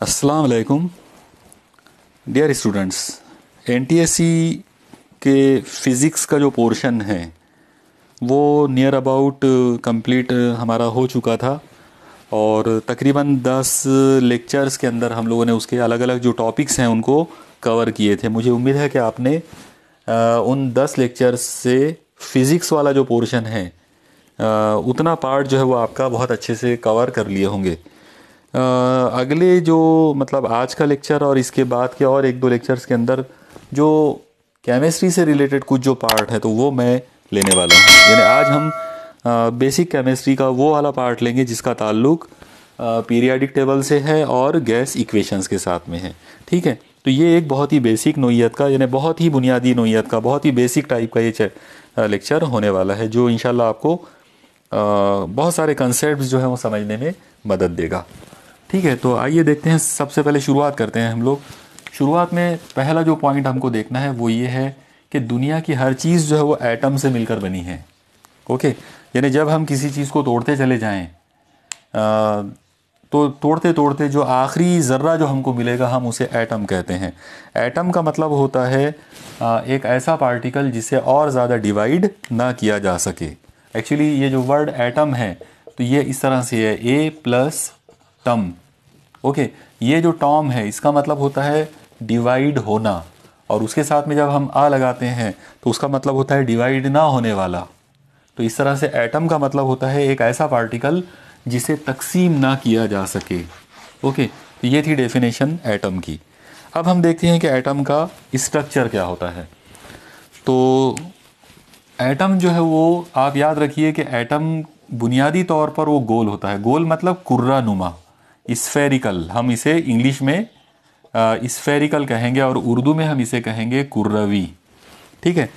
अस्सलाम वालेकुम dear students. NTSC के फ़िज़िक्स का जो पोर्शन है वो नियर अबाउट कंप्लीट हमारा हो चुका था और तकरीबन 10 लेक्चर्स के अंदर हम लोगों ने उसके अलग अलग जो टॉपिक्स हैं उनको कवर किए थे। मुझे उम्मीद है कि आपने उन 10 लेक्चर्स से फ़िज़िक्स वाला जो पोर्शन है उतना पार्ट जो है वो आपका बहुत अच्छे से कवर कर लिए होंगे। अगले जो मतलब आज का लेक्चर और इसके बाद के और एक दो लेक्चर्स के अंदर जो केमिस्ट्री से रिलेटेड कुछ जो पार्ट है तो वो मैं लेने वाला हूँ। यानी आज हम बेसिक केमिस्ट्री का वो वाला पार्ट लेंगे जिसका ताल्लुक पीरियाडिक टेबल से है और गैस इक्वेशंस के साथ में है। ठीक है, तो ये एक बहुत ही बेसिक नोइयत का यानी बहुत ही बुनियादी नोइयत का बहुत ही बेसिक टाइप का ये लेक्चर होने वाला है जो इंशाल्लाह आपको बहुत सारे कंसेप्ट्स जो है वो समझने में मदद देगा। ठीक है, तो आइए देखते हैं। सबसे पहले शुरुआत करते हैं हम लोग। शुरुआत में पहला जो पॉइंट हमको देखना है वो ये है कि दुनिया की हर चीज़ जो है वो एटम से मिलकर बनी है। ओके, यानी जब हम किसी चीज़ को तोड़ते चले जाएं तो तोड़ते तोड़ते जो आखिरी ज़र्रा जो हमको मिलेगा हम उसे एटम कहते हैं। एटम का मतलब होता है एक ऐसा पार्टिकल जिसे और ज़्यादा डिवाइड ना किया जा सके। एक्चुअली ये जो वर्ड एटम है तो ये इस तरह से है, ए प्लस टम। ओके, ये जो टॉम है इसका मतलब होता है डिवाइड होना, और उसके साथ में जब हम आ लगाते हैं तो उसका मतलब होता है डिवाइड ना होने वाला। तो इस तरह से एटम का मतलब होता है एक ऐसा पार्टिकल जिसे तकसीम ना किया जा सके। ओके, तो ये थी डेफिनेशन एटम की। अब हम देखते हैं कि एटम का स्ट्रक्चर क्या होता है। तो एटम जो है वो आप याद रखिए कि एटम बुनियादी तौर पर वो गोल होता है। गोल मतलब कुर्रा नुमा, स्फेरिकल। हम इसे इंग्लिश में स्फेरिकल कहेंगे और उर्दू में हम इसे कहेंगे कुर्रवी। ठीक है,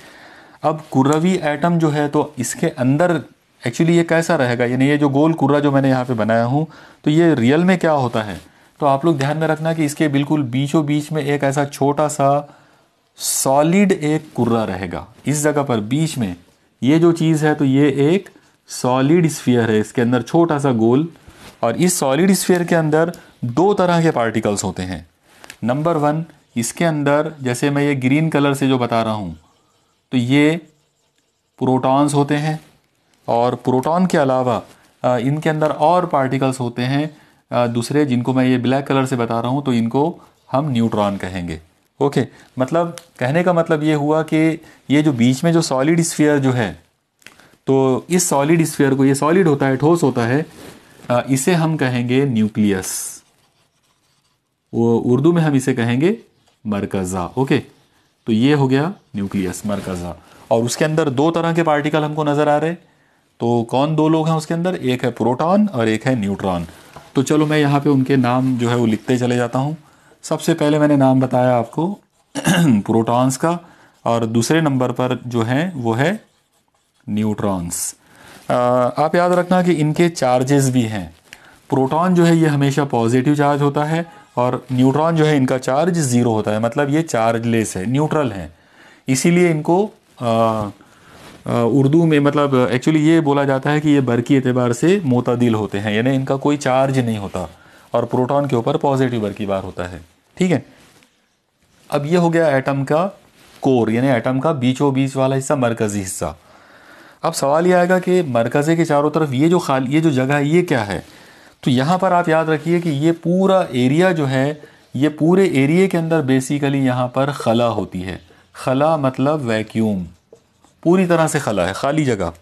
अब कुर्रवी एटम जो है तो इसके अंदर एक्चुअली ये कैसा रहेगा, यानी ये जो गोल कुर्रा जो मैंने यहाँ पे बनाया हूँ तो ये रियल में क्या होता है। तो आप लोग ध्यान में रखना कि इसके बिल्कुल बीचों बीच में एक ऐसा छोटा सा सॉलिड एक कुर्रा रहेगा। इस जगह पर बीच में ये जो चीज़ है तो ये एक सॉलिड स्फीयर है, इसके अंदर छोटा सा गोल। और इस सॉलिड स्फीयर के अंदर दो तरह के पार्टिकल्स होते हैं। नंबर 1, इसके अंदर जैसे मैं ये ग्रीन कलर से जो बता रहा हूँ तो ये प्रोटॉन्स होते हैं, और प्रोटॉन के अलावा इनके अंदर और पार्टिकल्स होते हैं दूसरे, जिनको मैं ये ब्लैक कलर से बता रहा हूँ तो इनको हम न्यूट्रॉन कहेंगे। ओके, मतलब कहने का मतलब ये हुआ कि ये जो बीच में जो सॉलिड स्फीयर जो है तो इस सॉलिड स्फीयर को, ये सॉलिड होता है, ठोस होता है, इसे हम कहेंगे न्यूक्लियस। वो उर्दू में हम इसे कहेंगे मरकज़ा। ओके, तो ये हो गया न्यूक्लियस, मरकज़ा। और उसके अंदर दो तरह के पार्टिकल हमको नज़र आ रहे। तो कौन दो लोग हैं उसके अंदर, एक है प्रोटॉन और एक है न्यूट्रॉन। तो चलो मैं यहाँ पे उनके नाम जो है वो लिखते चले जाता हूँ। सबसे पहले मैंने नाम बताया आपको प्रोटॉन्स का, और दूसरे नंबर पर जो है वो है न्यूट्रॉन्स। आप याद रखना कि इनके चार्जेस भी हैं। प्रोटॉन जो है ये हमेशा पॉजिटिव चार्ज होता है और न्यूट्रॉन जो है इनका चार्ज ज़ीरो होता है, मतलब ये चार्जलेस है, न्यूट्रल है। इसीलिए इनको उर्दू में मतलब एक्चुअली ये बोला जाता है कि ये बरकी एतबार से मोतदिल होते हैं, यानी इनका कोई चार्ज नहीं होता और प्रोटॉन के ऊपर पॉजिटिव बरकी बार होता है। ठीक है, अब ये हो गया एटम का कोर, यानी एटम का बीचों बीच वाला हिस्सा, मरकज़ी हिस्सा। अब सवाल ये आएगा कि मरकज़े के चारों तरफ ये जो जगह है ये क्या है। तो यहाँ पर आप याद रखिए कि ये पूरा एरिया जो है, ये पूरे एरिया के अंदर बेसिकली यहाँ पर खला होती है। खला मतलब वैक्यूम, पूरी तरह से खला है, खाली जगह।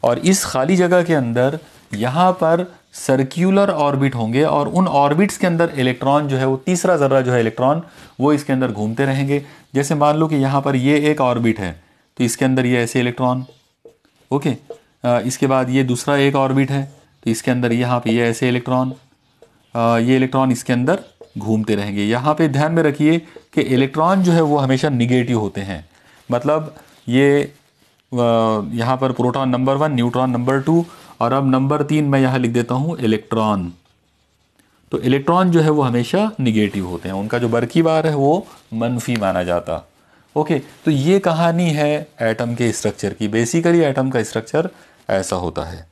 और इस खाली जगह के अंदर यहाँ पर सर्क्यूलर ऑर्बिट होंगे और उन ऑर्बिट्स के अंदर इलेक्ट्रॉन जो है वो तीसरा ज़र्रा जो है इलेक्ट्रॉन वो इसके अंदर घूमते रहेंगे। जैसे मान लो कि यहाँ पर ये एक ऑर्बिट है तो इसके अंदर ये ऐसे इलेक्ट्रॉन। ओके, इसके बाद ये दूसरा एक ऑर्बिट है तो इसके अंदर यहाँ पे ये ऐसे इलेक्ट्रॉन, ये इलेक्ट्रॉन इसके अंदर घूमते रहेंगे। यहाँ पे ध्यान में रखिए कि इलेक्ट्रॉन जो है वो हमेशा निगेटिव होते हैं, मतलब ये यहाँ पर प्रोटॉन नंबर 1, न्यूट्रॉन नंबर 2, और अब नंबर 3 मैं यहाँ लिख देता हूँ इलेक्ट्रॉन। तो इलेक्ट्रॉन जो है वो हमेशा निगेटिव होते हैं, उनका जो बरकी बार है वो मनफी माना जाता। ओके, तो ये कहानी है एटम के स्ट्रक्चर की। बेसिकली एटम का स्ट्रक्चर ऐसा होता है।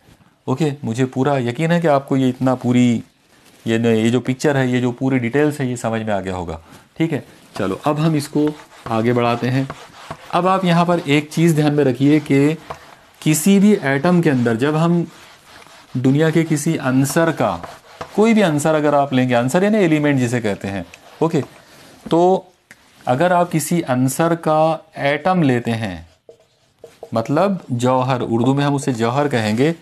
ओके, मुझे पूरा यकीन है कि आपको ये इतना पूरी ये जो पिक्चर है, ये जो पूरी डिटेल्स है, ये समझ में आ गया होगा। ठीक है, चलो अब हम इसको आगे बढ़ाते हैं। अब आप यहाँ पर एक चीज़ ध्यान में रखिए कि किसी भी एटम के अंदर जब हम दुनिया के किसी आंसर का, कोई भी आंसर अगर आप लेंगे, आंसर है ना एलिमेंट जिसे कहते हैं, ओके, तो अगर आप किसी आंसर का एटम लेते हैं, मतलब जौहर, उर्दू में हम उसे जौहर कहेंगे,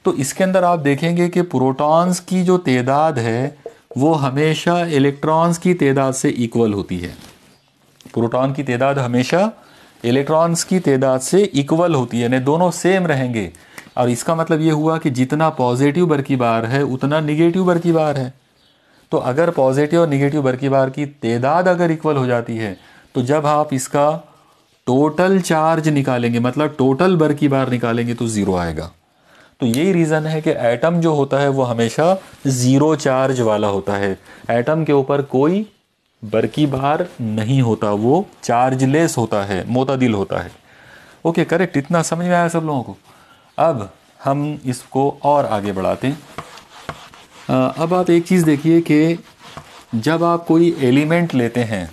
तो इसके अंदर आप देखेंगे कि प्रोटॉन्स की जो तादाद है वो हमेशा इलेक्ट्रॉन्स की तादाद से इक्वल होती है। प्रोटॉन की तादाद हमेशा इलेक्ट्रॉन्स की तादाद से इक्वल होती है, यानी दोनों सेम रहेंगे। और इसका मतलब ये हुआ कि जितना पॉजिटिव बरकी बार है उतना निगेटिव बरकी बार है। तो अगर पॉजिटिव और निगेटिव बरकी बार की तादाद अगर इक्वल हो जाती है, तो जब आप इसका टोटल चार्ज निकालेंगे, मतलब टोटल बरकी बार निकालेंगे, तो ज़ीरो आएगा। तो यही रीज़न है कि एटम जो होता है वो हमेशा ज़ीरो चार्ज वाला होता है। एटम के ऊपर कोई बरकी बार नहीं होता, वो चार्जलेस होता है, मोतदिल होता है। ओके, करेक्ट, इतना समझ में आया सब लोगों को। अब हम इसको और आगे बढ़ाते हैं। अब आप एक चीज़ देखिए कि जब आप कोई एलिमेंट लेते हैं,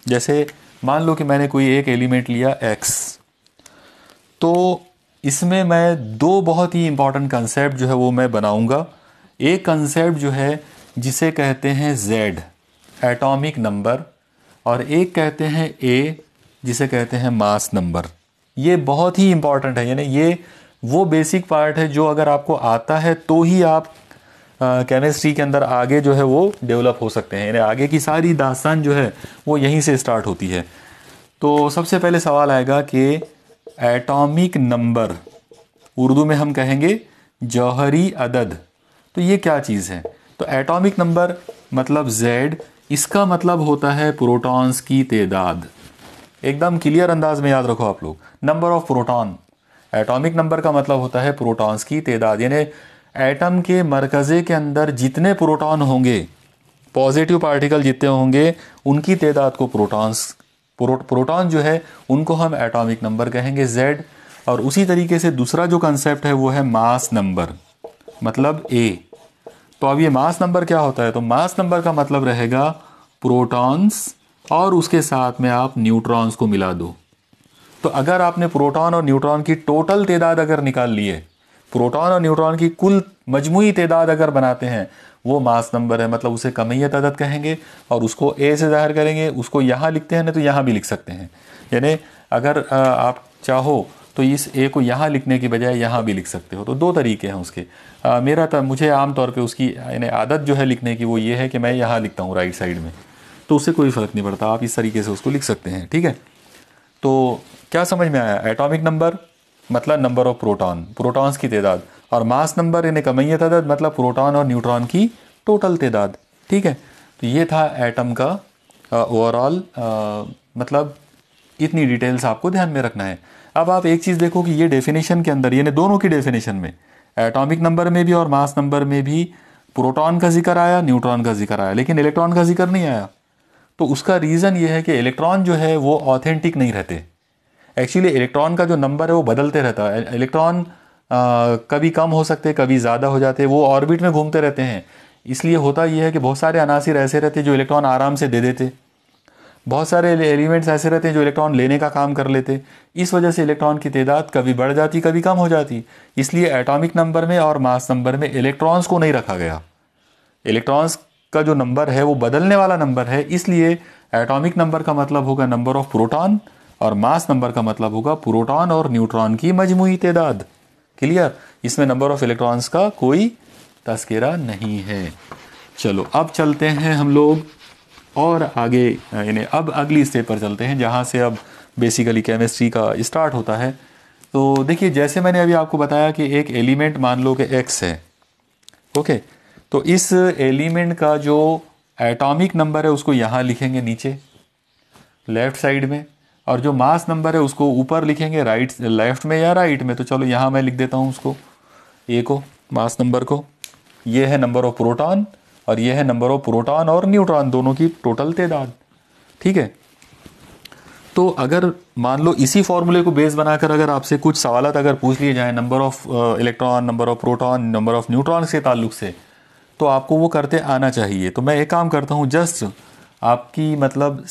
जैसे मान लो कि मैंने कोई एक एलिमेंट लिया x, तो इसमें मैं दो बहुत ही इंपॉर्टेंट कंसेप्ट जो है वो मैं बनाऊंगा। एक कंसेप्ट जो है जिसे कहते हैं z, एटॉमिक नंबर, और एक कहते हैं a, जिसे कहते हैं मास नंबर। ये बहुत ही इंपॉर्टेंट है, यानी ये वो बेसिक पार्ट है जो अगर आपको आता है तो ही आप केमिस्ट्री के अंदर आगे जो है वो डेवलप हो सकते हैं, यानी आगे की सारी दास्तान जो है वो यहीं से स्टार्ट होती है। तो सबसे पहले सवाल आएगा कि एटॉमिक नंबर, उर्दू में हम कहेंगे जौहरी अदद, तो ये क्या चीज़ है? तो एटॉमिक नंबर मतलब Z, इसका मतलब होता है प्रोटॉन्स की तादाद। एकदम क्लियर अंदाज में याद रखो आप लोग, number of proton. Atomic number का मतलब होता है प्रोटॉन्स की तादाद, यानी एटम के मरकज़े के अंदर जितने प्रोटॉन होंगे, पॉजिटिव पार्टिकल जितने होंगे, उनकी तादाद को प्रोटॉन जो है उनको हम एटॉमिक नंबर कहेंगे Z। और उसी तरीके से दूसरा जो कंसेप्ट है वो है मास नंबर, मतलब A। तो अब ये मास नंबर क्या होता है? तो मास नंबर का मतलब रहेगा प्रोटॉन्स और उसके साथ में आप न्यूट्रॉन्स को मिला दो। तो अगर आपने प्रोटॉन और न्यूट्रॉन की टोटल तादाद अगर निकाल लिए, प्रोटॉन और न्यूट्रॉन की कुल मजमूई तादाद अगर बनाते हैं, वो मास नंबर है, मतलब उसे कमियत अदद कहेंगे। और उसको A से ज़ाहिर करेंगे, उसको यहाँ लिखते हैं ना तो यहाँ भी लिख सकते हैं, यानी अगर आप चाहो तो इस A को यहाँ लिखने की बजाय यहाँ भी लिख सकते हो। तो दो तरीके हैं उसके। मुझे आम तौर पे उसकी यानी आदत जो है लिखने की वो ये है कि मैं यहाँ लिखता हूँ राइट साइड में, तो उससे कोई फ़र्क नहीं पड़ता, आप इस तरीके से उसको लिख सकते हैं। ठीक है, तो क्या समझ में आया? एटॉमिक नंबर मतलब नंबर ऑफ प्रोटॉन, प्रोटॉन्स की तादाद, और मास नंबर यानी कमियत अदद मतलब प्रोटॉन और न्यूट्रॉन की टोटल तादाद। ठीक है, तो ये था एटम का ओवरऑल, मतलब इतनी डिटेल्स आपको ध्यान में रखना है। अब आप एक चीज़ देखो कि ये डेफिनेशन के अंदर, यानी दोनों की डेफिनेशन में, एटॉमिक नंबर में भी और मास नंबर में भी प्रोटॉन का जिक्र आया, न्यूट्रॉन का जिक्र आया, लेकिन इलेक्ट्रॉन का जिक्र नहीं आया। तो उसका रीज़न ये है कि इलेक्ट्रॉन जो है वो ऑथेंटिक नहीं रहते। एक्चुअली इलेक्ट्रॉन का जो नंबर है वो बदलते रहता है। इलेक्ट्रॉन कभी कम हो सकते, कभी ज़्यादा हो जाते, वो ऑर्बिट में घूमते रहते हैं। इसलिए होता ये है कि बहुत सारे अनासिर ऐसे रहते हैं जो इलेक्ट्रॉन आराम से दे देते, बहुत सारे एलिमेंट्स ऐसे रहते हैं जो इलेक्ट्रॉन लेने का काम कर लेते। इस वजह से इलेक्ट्रॉन की तादाद कभी बढ़ जाती, कभी कम हो जाती। इसलिए एटॉमिक नंबर में और मास नंबर में इलेक्ट्रॉन्स को नहीं रखा गया। इलेक्ट्रॉन्स का जो नंबर है वो बदलने वाला नंबर है, इसलिए एटॉमिक नंबर का मतलब होगा नंबर ऑफ प्रोटॉन और मास नंबर का मतलब होगा प्रोटॉन और न्यूट्रॉन की मजमूई तादाद। क्लियर? इसमें नंबर ऑफ इलेक्ट्रॉन्स का कोई तस्करा नहीं है। चलो अब चलते हैं हम लोग और आगे, यानी अब अगली स्टेप पर चलते हैं जहाँ से अब बेसिकली केमिस्ट्री का स्टार्ट होता है। तो देखिए, जैसे मैंने अभी आपको बताया कि एक एलिमेंट मान लो कि X है, ओके, तो इस एलिमेंट का जो एटॉमिक नंबर है उसको यहाँ लिखेंगे नीचे लेफ़्ट साइड में, और जो मास नंबर है उसको ऊपर लिखेंगे लेफ़्ट में या राइट में। तो चलो यहाँ मैं लिख देता हूँ उसको A को, मास नंबर को। ये है नंबर ऑफ प्रोटॉन और ये है नंबर ऑफ प्रोटॉन और न्यूट्रॉन दोनों की टोटल तादाद। ठीक है, तो अगर मान लो इसी फॉर्मूले को बेस बनाकर अगर आपसे कुछ सवालात अगर पूछ लिए जाएँ number of electron, number of proton, number of neutron के ताल्लुक से, तो आपको वो करते आना चाहिए। तो मैं एक काम करता हूँ, जस्ट आपकी मतलब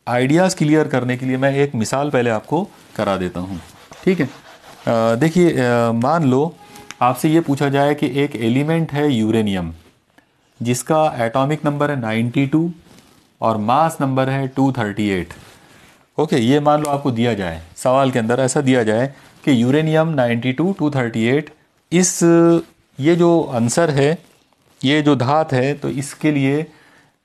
आइडियाज़ क्लियर करने के लिए मैं एक मिसाल पहले आपको करा देता हूँ, ठीक है। देखिए, मान लो आपसे ये पूछा जाए कि एक एलिमेंट है यूरेनियम, जिसका एटॉमिक नंबर है 92 और मास नंबर है 238। ओके, ये मान लो आपको दिया जाए, सवाल के अंदर ऐसा दिया जाए कि यूरेनियम 92 238 इस ये जो आंसर है, ये जो धात है, तो इसके लिए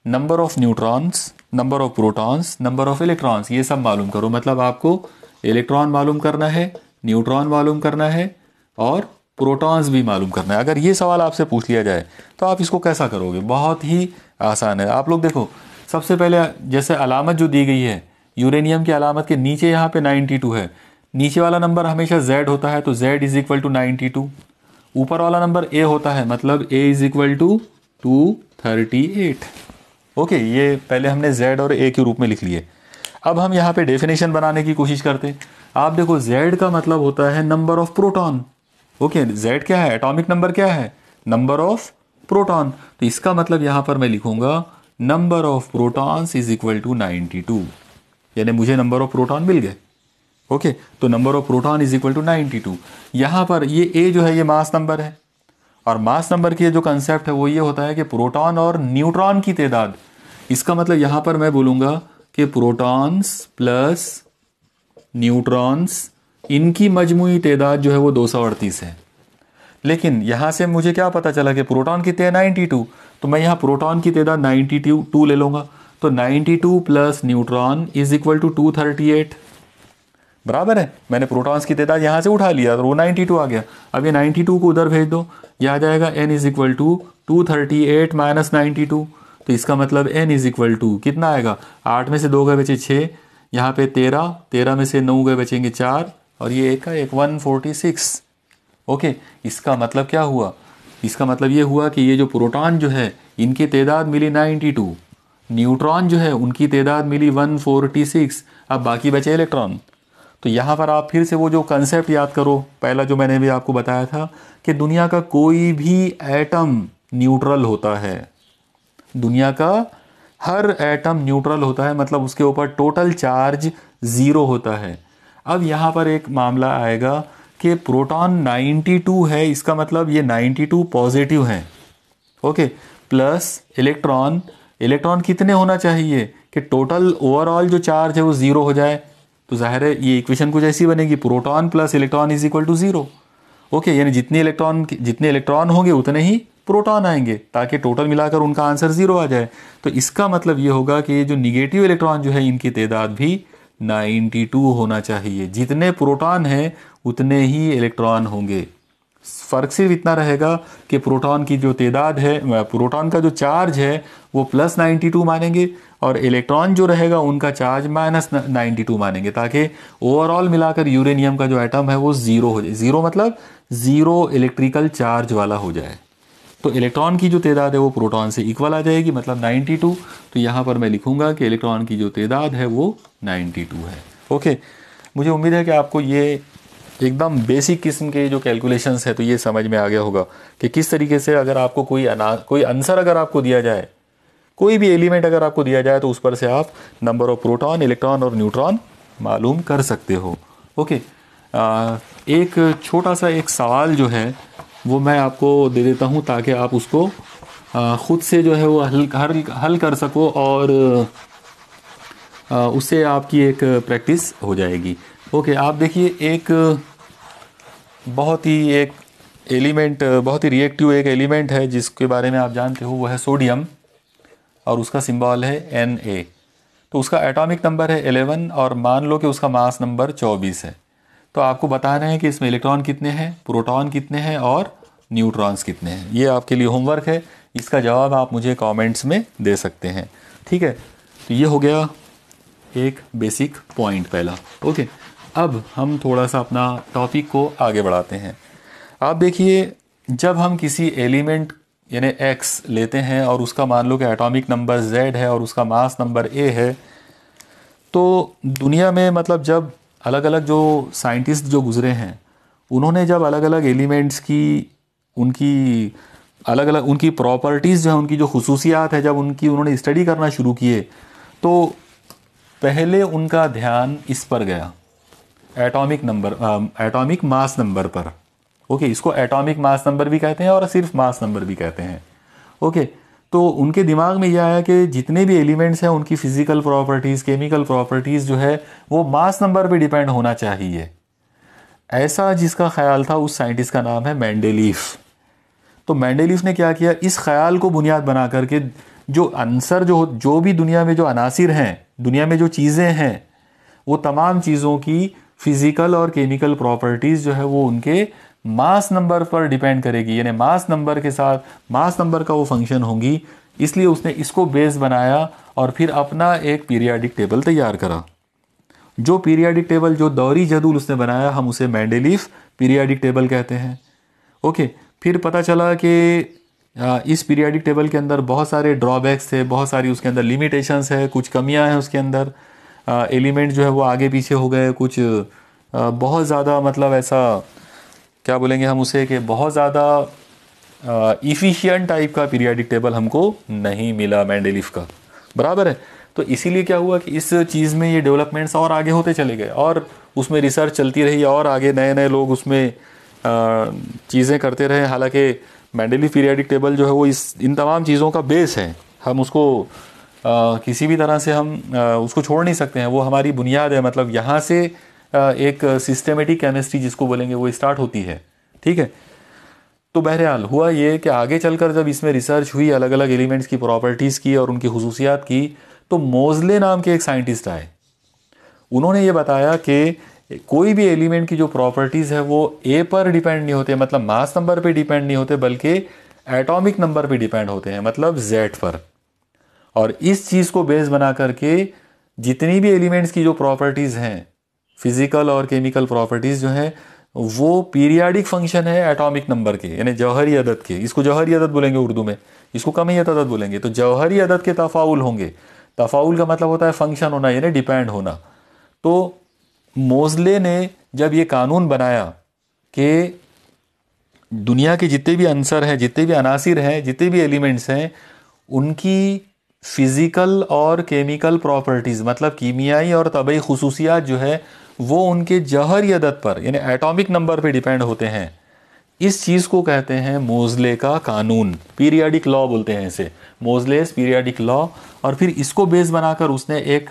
number of neutrons, number of protons, number of electrons, ये सब मालूम करो। मतलब आपको इलेक्ट्रॉन मालूम करना है, न्यूट्रॉन मालूम करना है और प्रोटॉन्स भी मालूम करना है। अगर ये सवाल आपसे पूछ लिया जाए तो आप इसको कैसा करोगे? बहुत ही आसान है। आप लोग देखो, सबसे पहले जैसे अलामत जो दी गई है, यूरेनियम की अलामत के नीचे यहाँ पे 92 है, नीचे वाला नंबर हमेशा Z होता है, तो Z इज इक्वल टू 92। ऊपर वाला नंबर A होता है, मतलब A is equal to 238। Okay, ये पहले हमने Z और A के रूप में लिख लिए। अब हम यहाँ पे डेफिनेशन बनाने की कोशिश करते हैं। आप देखो, Z का मतलब होता है number of proton. Okay, Z क्या है? एटॉमिक नंबर क्या है? Number of proton. तो इसका मतलब यहाँ पर मैं लिखूंगा number of protons is equal to 92, यानी मुझे नंबर ऑफ प्रोटॉन मिल गए। ओके, तो number of proton is equal to 92। यहाँ पर ये A जो है ये मास नंबर है, और मास नंबर की जो कंसेप्ट है वो ये होता है कि प्रोटॉन और न्यूट्रॉन की तादाद। इसका मतलब यहाँ पर मैं बोलूँगा कि प्रोटॉन्स प्लस न्यूट्रॉन्स, इनकी मजमूई तादाद जो है वो 238 है। लेकिन यहाँ से मुझे क्या पता चला कि प्रोटॉन कितने हैं? 92। तो मैं यहाँ प्रोटॉन की तादाद 92 ले लूँगा, तो 92 plus neutron is equal to 238, बराबर है। मैंने प्रोटॉन्स की तादाद यहाँ से उठा लिया तो वो 92 आ गया। अब ये 92 को उधर भेज दो, यह आ जाएगा n is equal to 238 minus 92। तो इसका मतलब n इज इक्वल टू कितना आएगा? 8 में से 2 गए बचे 6, यहाँ पे 13 में से 9 गए बचेंगे 4, और ये एक का एक 146। ओके, इसका मतलब क्या हुआ? इसका मतलब ये हुआ कि ये जो प्रोटॉन जो है इनकी तादाद मिली 92, न्यूट्रॉन जो है उनकी तादाद मिली 146, अब बाकी बचे इलेक्ट्रॉन। तो यहाँ पर आप फिर से वो जो कंसेप्ट याद करो, पहला जो मैंने भी आपको बताया था कि दुनिया का कोई भी एटम न्यूट्रल होता है। दुनिया का हर एटम न्यूट्रल होता है, मतलब उसके ऊपर टोटल चार्ज 0 होता है। अब यहाँ पर एक मामला आएगा कि प्रोटॉन 92 है, इसका मतलब ये 92 पॉजिटिव हैं। ओके, प्लस इलेक्ट्रॉन, इलेक्ट्रॉन कितने होना चाहिए कि टोटल ओवरऑल जो चार्ज है वो 0 हो जाए? तो जाहिर है ये इक्वेशन कुछ ऐसी बनेगी, proton plus electron is equal to 0। Okay, यानी जितने इलेक्ट्रॉन होंगे उतने ही प्रोटॉन आएंगे, ताकि टोटल मिलाकर उनका आंसर 0 आ जाए। तो इसका मतलब ये होगा कि ये जो निगेटिव इलेक्ट्रॉन जो है इनकी तादाद भी 92 होना चाहिए। जितने प्रोटॉन हैं उतने ही इलेक्ट्रॉन होंगे। फ़र्क सिर्फ इतना रहेगा कि प्रोटॉन की जो तादाद है, प्रोटॉन का जो चार्ज है वो प्लस 92 मानेंगे, और इलेक्ट्रॉन जो रहेगा उनका चार्ज माइनस 92 मानेंगे, ताकि ओवरऑल मिलाकर यूरेनियम का जो एटम है वो 0 हो जाए। 0 मतलब 0 इलेक्ट्रिकल चार्ज वाला हो जाए। तो इलेक्ट्रॉन की जो तादाद है वो प्रोटॉन से इक्वल आ जाएगी, मतलब 92। तो यहाँ पर मैं लिखूँगा कि इलेक्ट्रॉन की जो तादाद है वो 92 है। ओके, मुझे उम्मीद है कि आपको ये एकदम बेसिक किस्म के जो कैलकुलेशंस है तो ये समझ में आ गया होगा कि किस तरीके से अगर आपको कोई आंसर अगर आपको दिया जाए, कोई भी एलिमेंट अगर आपको दिया जाए, तो उस पर से आप नंबर ऑफ प्रोटॉन, इलेक्ट्रॉन और न्यूट्रॉन मालूम कर सकते हो। ओके, एक छोटा सा एक सवाल जो है वो मैं आपको दे देता हूँ, ताकि आप उसको ख़ुद से जो है वो हल कर सको, और उससे आपकी एक प्रैक्टिस हो जाएगी। ओके, आप देखिए, एक बहुत ही रिएक्टिव एक एलिमेंट है जिसके बारे में आप जानते हो, वो है सोडियम, और उसका सिंबल है Na। तो उसका एटॉमिक नंबर है 11, और मान लो कि उसका मास नंबर 24 है। तो आपको बताना है कि इसमें इलेक्ट्रॉन कितने हैं, प्रोटॉन कितने हैं और न्यूट्रॉन्स कितने हैं। ये आपके लिए होमवर्क है, इसका जवाब आप मुझे कमेंट्स में दे सकते हैं, ठीक है। तो ये हो गया एक बेसिक पॉइंट पहला। ओके, अब हम थोड़ा सा अपना टॉपिक को आगे बढ़ाते हैं। आप देखिए, जब हम किसी एलिमेंट यानी X लेते हैं और उसका मान लो कि एटॉमिक नंबर Z है और उसका मास नंबर A है, तो दुनिया में मतलब जब अलग अलग जो साइंटिस्ट जो गुजरे हैं, उन्होंने जब अलग अलग एलिमेंट्स की उनकी अलग अलग उनकी प्रॉपर्टीज़ जो है, उनकी जो खुसूसियात है, जब उनकी उन्होंने स्टडी करना शुरू किए तो पहले उनका ध्यान इस पर गया, एटॉमिक मास नंबर पर। ओके, इसको एटॉमिक मास नंबर भी कहते हैं और सिर्फ मास नंबर भी कहते हैं। ओके, तो उनके दिमाग में यह आया कि जितने भी एलिमेंट्स हैं उनकी फिजिकल प्रॉपर्टीज़, केमिकल प्रॉपर्टीज़ जो है वो मास नंबर पे डिपेंड होना चाहिए। ऐसा जिसका ख्याल था उस साइंटिस्ट का नाम है मेंडेलीफ। तो मेंडेलीफ ने क्या किया, इस ख्याल को बुनियाद बना करके जो आंसर जो भी दुनिया में जो अनासिर हैं, दुनिया में जो चीज़ें हैं, वो तमाम चीज़ों की फिजिकल और केमिकल प्रॉपर्टीज़ जो है वो उनके मास नंबर पर डिपेंड करेगी, यानी मास नंबर के साथ मास नंबर का वो फंक्शन होंगी। इसलिए उसने इसको बेस बनाया और फिर अपना एक पीरियाडिक टेबल तैयार करा। जो पीरियाडिक टेबल, जो दौरी जदूल उसने बनाया, हम उसे मेंडेलीफ पीरियाडिक टेबल कहते हैं। ओके, फिर पता चला कि इस पीरियाडिक टेबल के अंदर बहुत सारे ड्रॉबैक्स थे, बहुत सारी उसके अंदर लिमिटेशंस है, कुछ कमियां हैं उसके अंदर। एलिमेंट जो है वो आगे पीछे हो गए, कुछ बहुत ज़्यादा, मतलब ऐसा क्या बोलेंगे हम उसे, कि बहुत ज़्यादा इफ़िशियंट टाइप का पीरियाडिक टेबल हमको नहीं मिला मेंडेलीफ का, बराबर है। तो इसीलिए क्या हुआ कि इस चीज़ में ये डेवलपमेंट्स और आगे होते चले गए और उसमें रिसर्च चलती रही और आगे नए नए लोग उसमें चीज़ें करते रहे। हालांकि मेंडेलीफ पीरियाडिक टेबल जो है वो इन तमाम चीज़ों का बेस है, हम उसको किसी भी तरह से हम उसको छोड़ नहीं सकते हैं, वो हमारी बुनियाद है। मतलब यहाँ से एक सिस्टेमेटिक केमिस्ट्री जिसको बोलेंगे वो स्टार्ट होती है, ठीक है। तो बहरहाल हुआ ये कि आगे चलकर जब इसमें रिसर्च हुई, अलग अलग एलिमेंट्स की प्रॉपर्टीज़ की और उनकी खुसूसियात की, तो मोज़ले नाम के एक साइंटिस्ट आए। उन्होंने ये बताया कि कोई भी एलिमेंट की जो प्रॉपर्टीज़ है वो ए पर डिपेंड नहीं होते, मतलब मास नंबर पे डिपेंड नहीं होते, बल्कि एटॉमिक नंबर पे डिपेंड होते हैं, मतलब जेड पर। और इस चीज़ को बेस बना करके जितनी भी एलिमेंट्स की जो प्रॉपर्टीज़ हैं, फिजिकल और केमिकल प्रॉपर्टीज़ जो हैं, वो पीरियाडिक फंक्शन है एटॉमिक नंबर के, यानी जौहरी अदद के। इसको जौहरी अदद बोलेंगे उर्दू में, इसको कमियत अदद बोलेंगे। तो जौहरी अदद के तफाउल होंगे। तफाउल का मतलब होता है फंक्शन होना, यानी डिपेंड होना। तो मोज़ले ने जब ये कानून बनाया कि दुनिया के जितने भी अंसर हैं, जितने भी अनासिर हैं, जितने भी एलिमेंट्स हैं, उनकी फिज़िकल और केमिकल प्रॉपर्टीज़, मतलब कीमियाई और तबई खुसूसियात जो है वो उनके जौहरी अदद पर, यानी एटॉमिक नंबर पे डिपेंड होते हैं। इस चीज़ को कहते हैं मोज़ले का कानून, पीरियाडिक लॉ बोलते हैं इसे, मोज़लेस पीरियाडिक लॉ। और फिर इसको बेस बनाकर उसने एक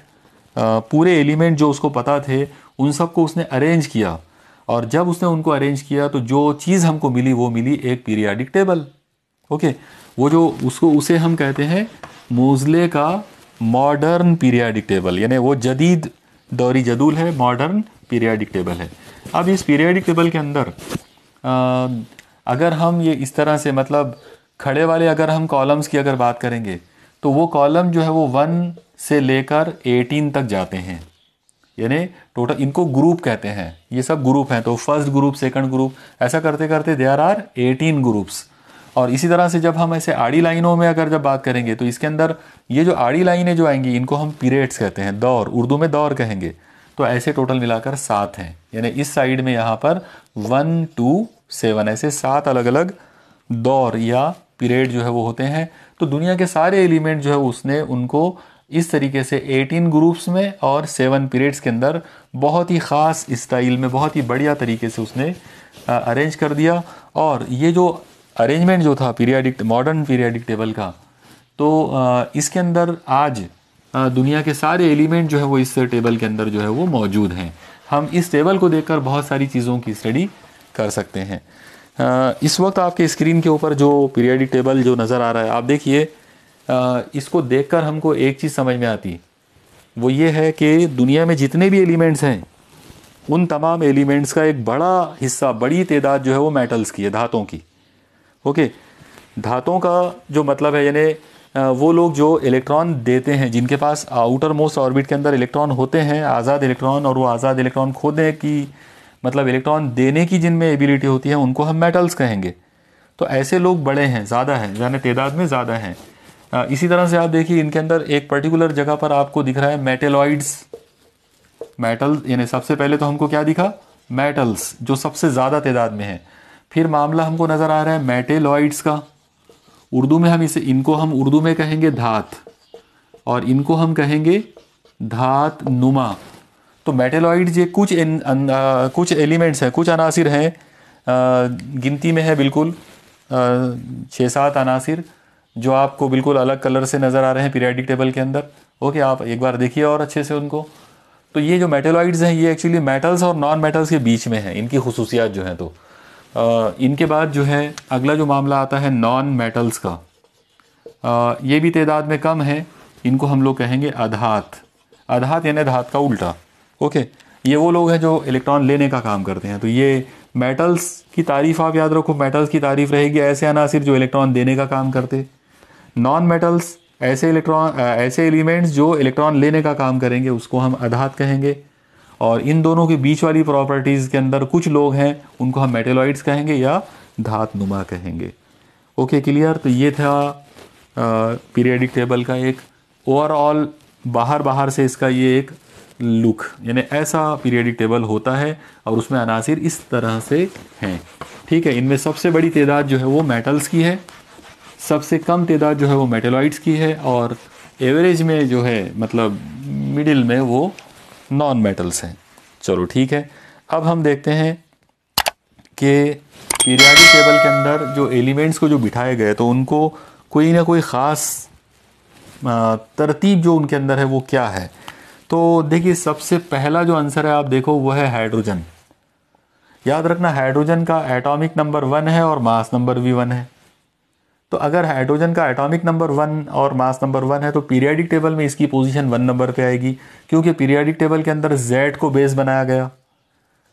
पूरे एलिमेंट जो उसको पता थे उन सबको उसने अरेंज किया। और जब उसने उनको अरेंज किया तो जो चीज़ हमको मिली वो मिली एक पीरियाडिक टेबल। ओके, वो जो उसे हम कहते हैं मोज़ले का मॉडर्न पीरियाडिक टेबल, यानी वो जदीद दौरी जदूल है, मॉडर्न पीरियाडिक टेबल है। अब इस पीरियाडिक टेबल के अंदर अगर हम ये इस तरह से, मतलब खड़े वाले अगर हम कॉलम्स की अगर बात करेंगे तो वो कॉलम जो है वो 1 से लेकर 18 तक जाते हैं, यानी टोटल इनको ग्रुप कहते हैं। ये सब ग्रुप हैं, तो फर्स्ट ग्रुप, सेकंड ग्रुप, ऐसा करते करते देयर आर 18 ग्रुप्स। और इसी तरह से जब हम ऐसे आड़ी लाइनों में अगर जब बात करेंगे तो इसके अंदर ये जो आड़ी लाइनें जो आएंगी इनको हम पीरियड्स कहते हैं, दौर, उर्दू में दौर कहेंगे। तो ऐसे टोटल मिलाकर 7 हैं, यानी इस साइड में यहाँ पर 1 2 7 ऐसे 7 अलग अलग दौर या पीरियड जो है वो होते हैं। तो दुनिया के सारे एलिमेंट जो है उसने उनको इस तरीके से 18 ग्रुप्स में और 7 पीरियड्स के अंदर बहुत ही ख़ास स्टाइल में, बहुत ही बढ़िया तरीके से उसने अरेंज कर दिया। और ये जो अरेंजमेंट जो था पीरियाडिक, मॉडर्न पीरियाडिक टेबल का, तो इसके अंदर आज दुनिया के सारे एलिमेंट जो है वो इस टेबल के अंदर जो है वो मौजूद हैं। हम इस टेबल को देखकर बहुत सारी चीज़ों की स्टडी कर सकते हैं। इस वक्त आपके स्क्रीन के ऊपर जो पीरियाडिक टेबल जो नज़र आ रहा है, आप देखिए, इसको देखकर हमको एक चीज़ समझ में आती, वो ये है कि दुनिया में जितने भी एलिमेंट्स हैं उन तमाम एलिमेंट्स का एक बड़ा हिस्सा, बड़ी तादाद जो है वो मेटल्स की है, धातों की। ओके, धातों का जो मतलब है, यानी वो लोग जो इलेक्ट्रॉन देते हैं, जिनके पास आउटर मोस्ट ऑर्बिट के अंदर इलेक्ट्रॉन होते हैं, आज़ाद इलेक्ट्रॉन, और वो आज़ाद इलेक्ट्रॉन खोने की, मतलब इलेक्ट्रॉन देने की जिनमें एबिलिटी होती है, उनको हम मेटल्स कहेंगे। तो ऐसे लोग बड़े हैं, ज़्यादा हैं, यानी तादाद में ज़्यादा हैं। इसी तरह से आप देखिए इनके अंदर एक पर्टिकुलर जगह पर आपको दिख रहा है मेटेलॉइड्स, मेटल, यानी सबसे पहले तो हमको क्या दिखा, मेटल्स जो सबसे ज़्यादा तादाद में है। फिर मामला हमको नज़र आ रहा है मेटेलॉइड्स का, उर्दू में हम इनको हम उर्दू में कहेंगे धात, और इनको हम कहेंगे धात नुमा। तो मेटेलॉइड्स ये कुछ एलिमेंट्स हैं, कुछ अनासिर हैं, गिनती में है बिल्कुल 6-7 अनासिर जो आपको बिल्कुल अलग कलर से नज़र आ रहे हैं पीरियोडिक टेबल के अंदर। ओके, आप एक बार देखिए और अच्छे से उनको। तो ये जो मेटेलॉइड्स हैं ये एक्चुअली मेटल्स और नॉन मेटल्स के बीच में है, इनकी खुसूसियात जो हैं। तो इनके बाद जो है अगला जो मामला आता है नॉन मेटल्स का। ये भी तादाद में कम है, इनको हम लोग कहेंगे अधात। अधात यानी धात का उल्टा। ओके, ये वो लोग हैं जो इलेक्ट्रॉन लेने का काम करते हैं। तो ये मेटल्स की तारीफ आप याद रखो, मेटल्स की तारीफ रहेगी ऐसे अनासिर जो इलेक्ट्रॉन देने का काम करते। नॉन मेटल्स ऐसे एलिमेंट्स जो इलेक्ट्रॉन लेने का काम करेंगे, उसको हम अधात कहेंगे। और इन दोनों के बीच वाली प्रॉपर्टीज़ के अंदर कुछ लोग हैं, उनको हम मेटेलॉइड्स कहेंगे या धात नुमा कहेंगे। Okay, clear. तो ये था पीरियोडिक टेबल का एक ओवरऑल बाहर से इसका ये एक लुक, यानी ऐसा पीरियोडिक टेबल होता है और उसमें अनासिर इस तरह से हैं। ठीक है, इनमें सबसे बड़ी तादाद जो है वो मेटल्स की है, सबसे कम तादाद जो है वो मेटेलॉइड्स की है, और एवरेज में जो है मतलब मिडिल में वो नॉन मेटल्स हैं। चलो ठीक है, अब हम देखते हैं कि पीरियोडिक टेबल के अंदर जो एलिमेंट्स को जो बिठाए गए तो उनको कोई ना कोई ख़ास तरतीब जो उनके अंदर है वो क्या है। तो देखिए, सबसे पहला जो आंसर है आप देखो वो है हाइड्रोजन। याद रखना, हाइड्रोजन का एटॉमिक नंबर 1 है और मास नंबर भी 1 है। तो अगर हाइड्रोजन का एटॉमिक नंबर 1 और मास नंबर 1 है तो पीरियोडिक टेबल में इसकी पोजीशन 1 नंबर पे आएगी, क्योंकि पीरियोडिक टेबल के अंदर Z को बेस बनाया गया।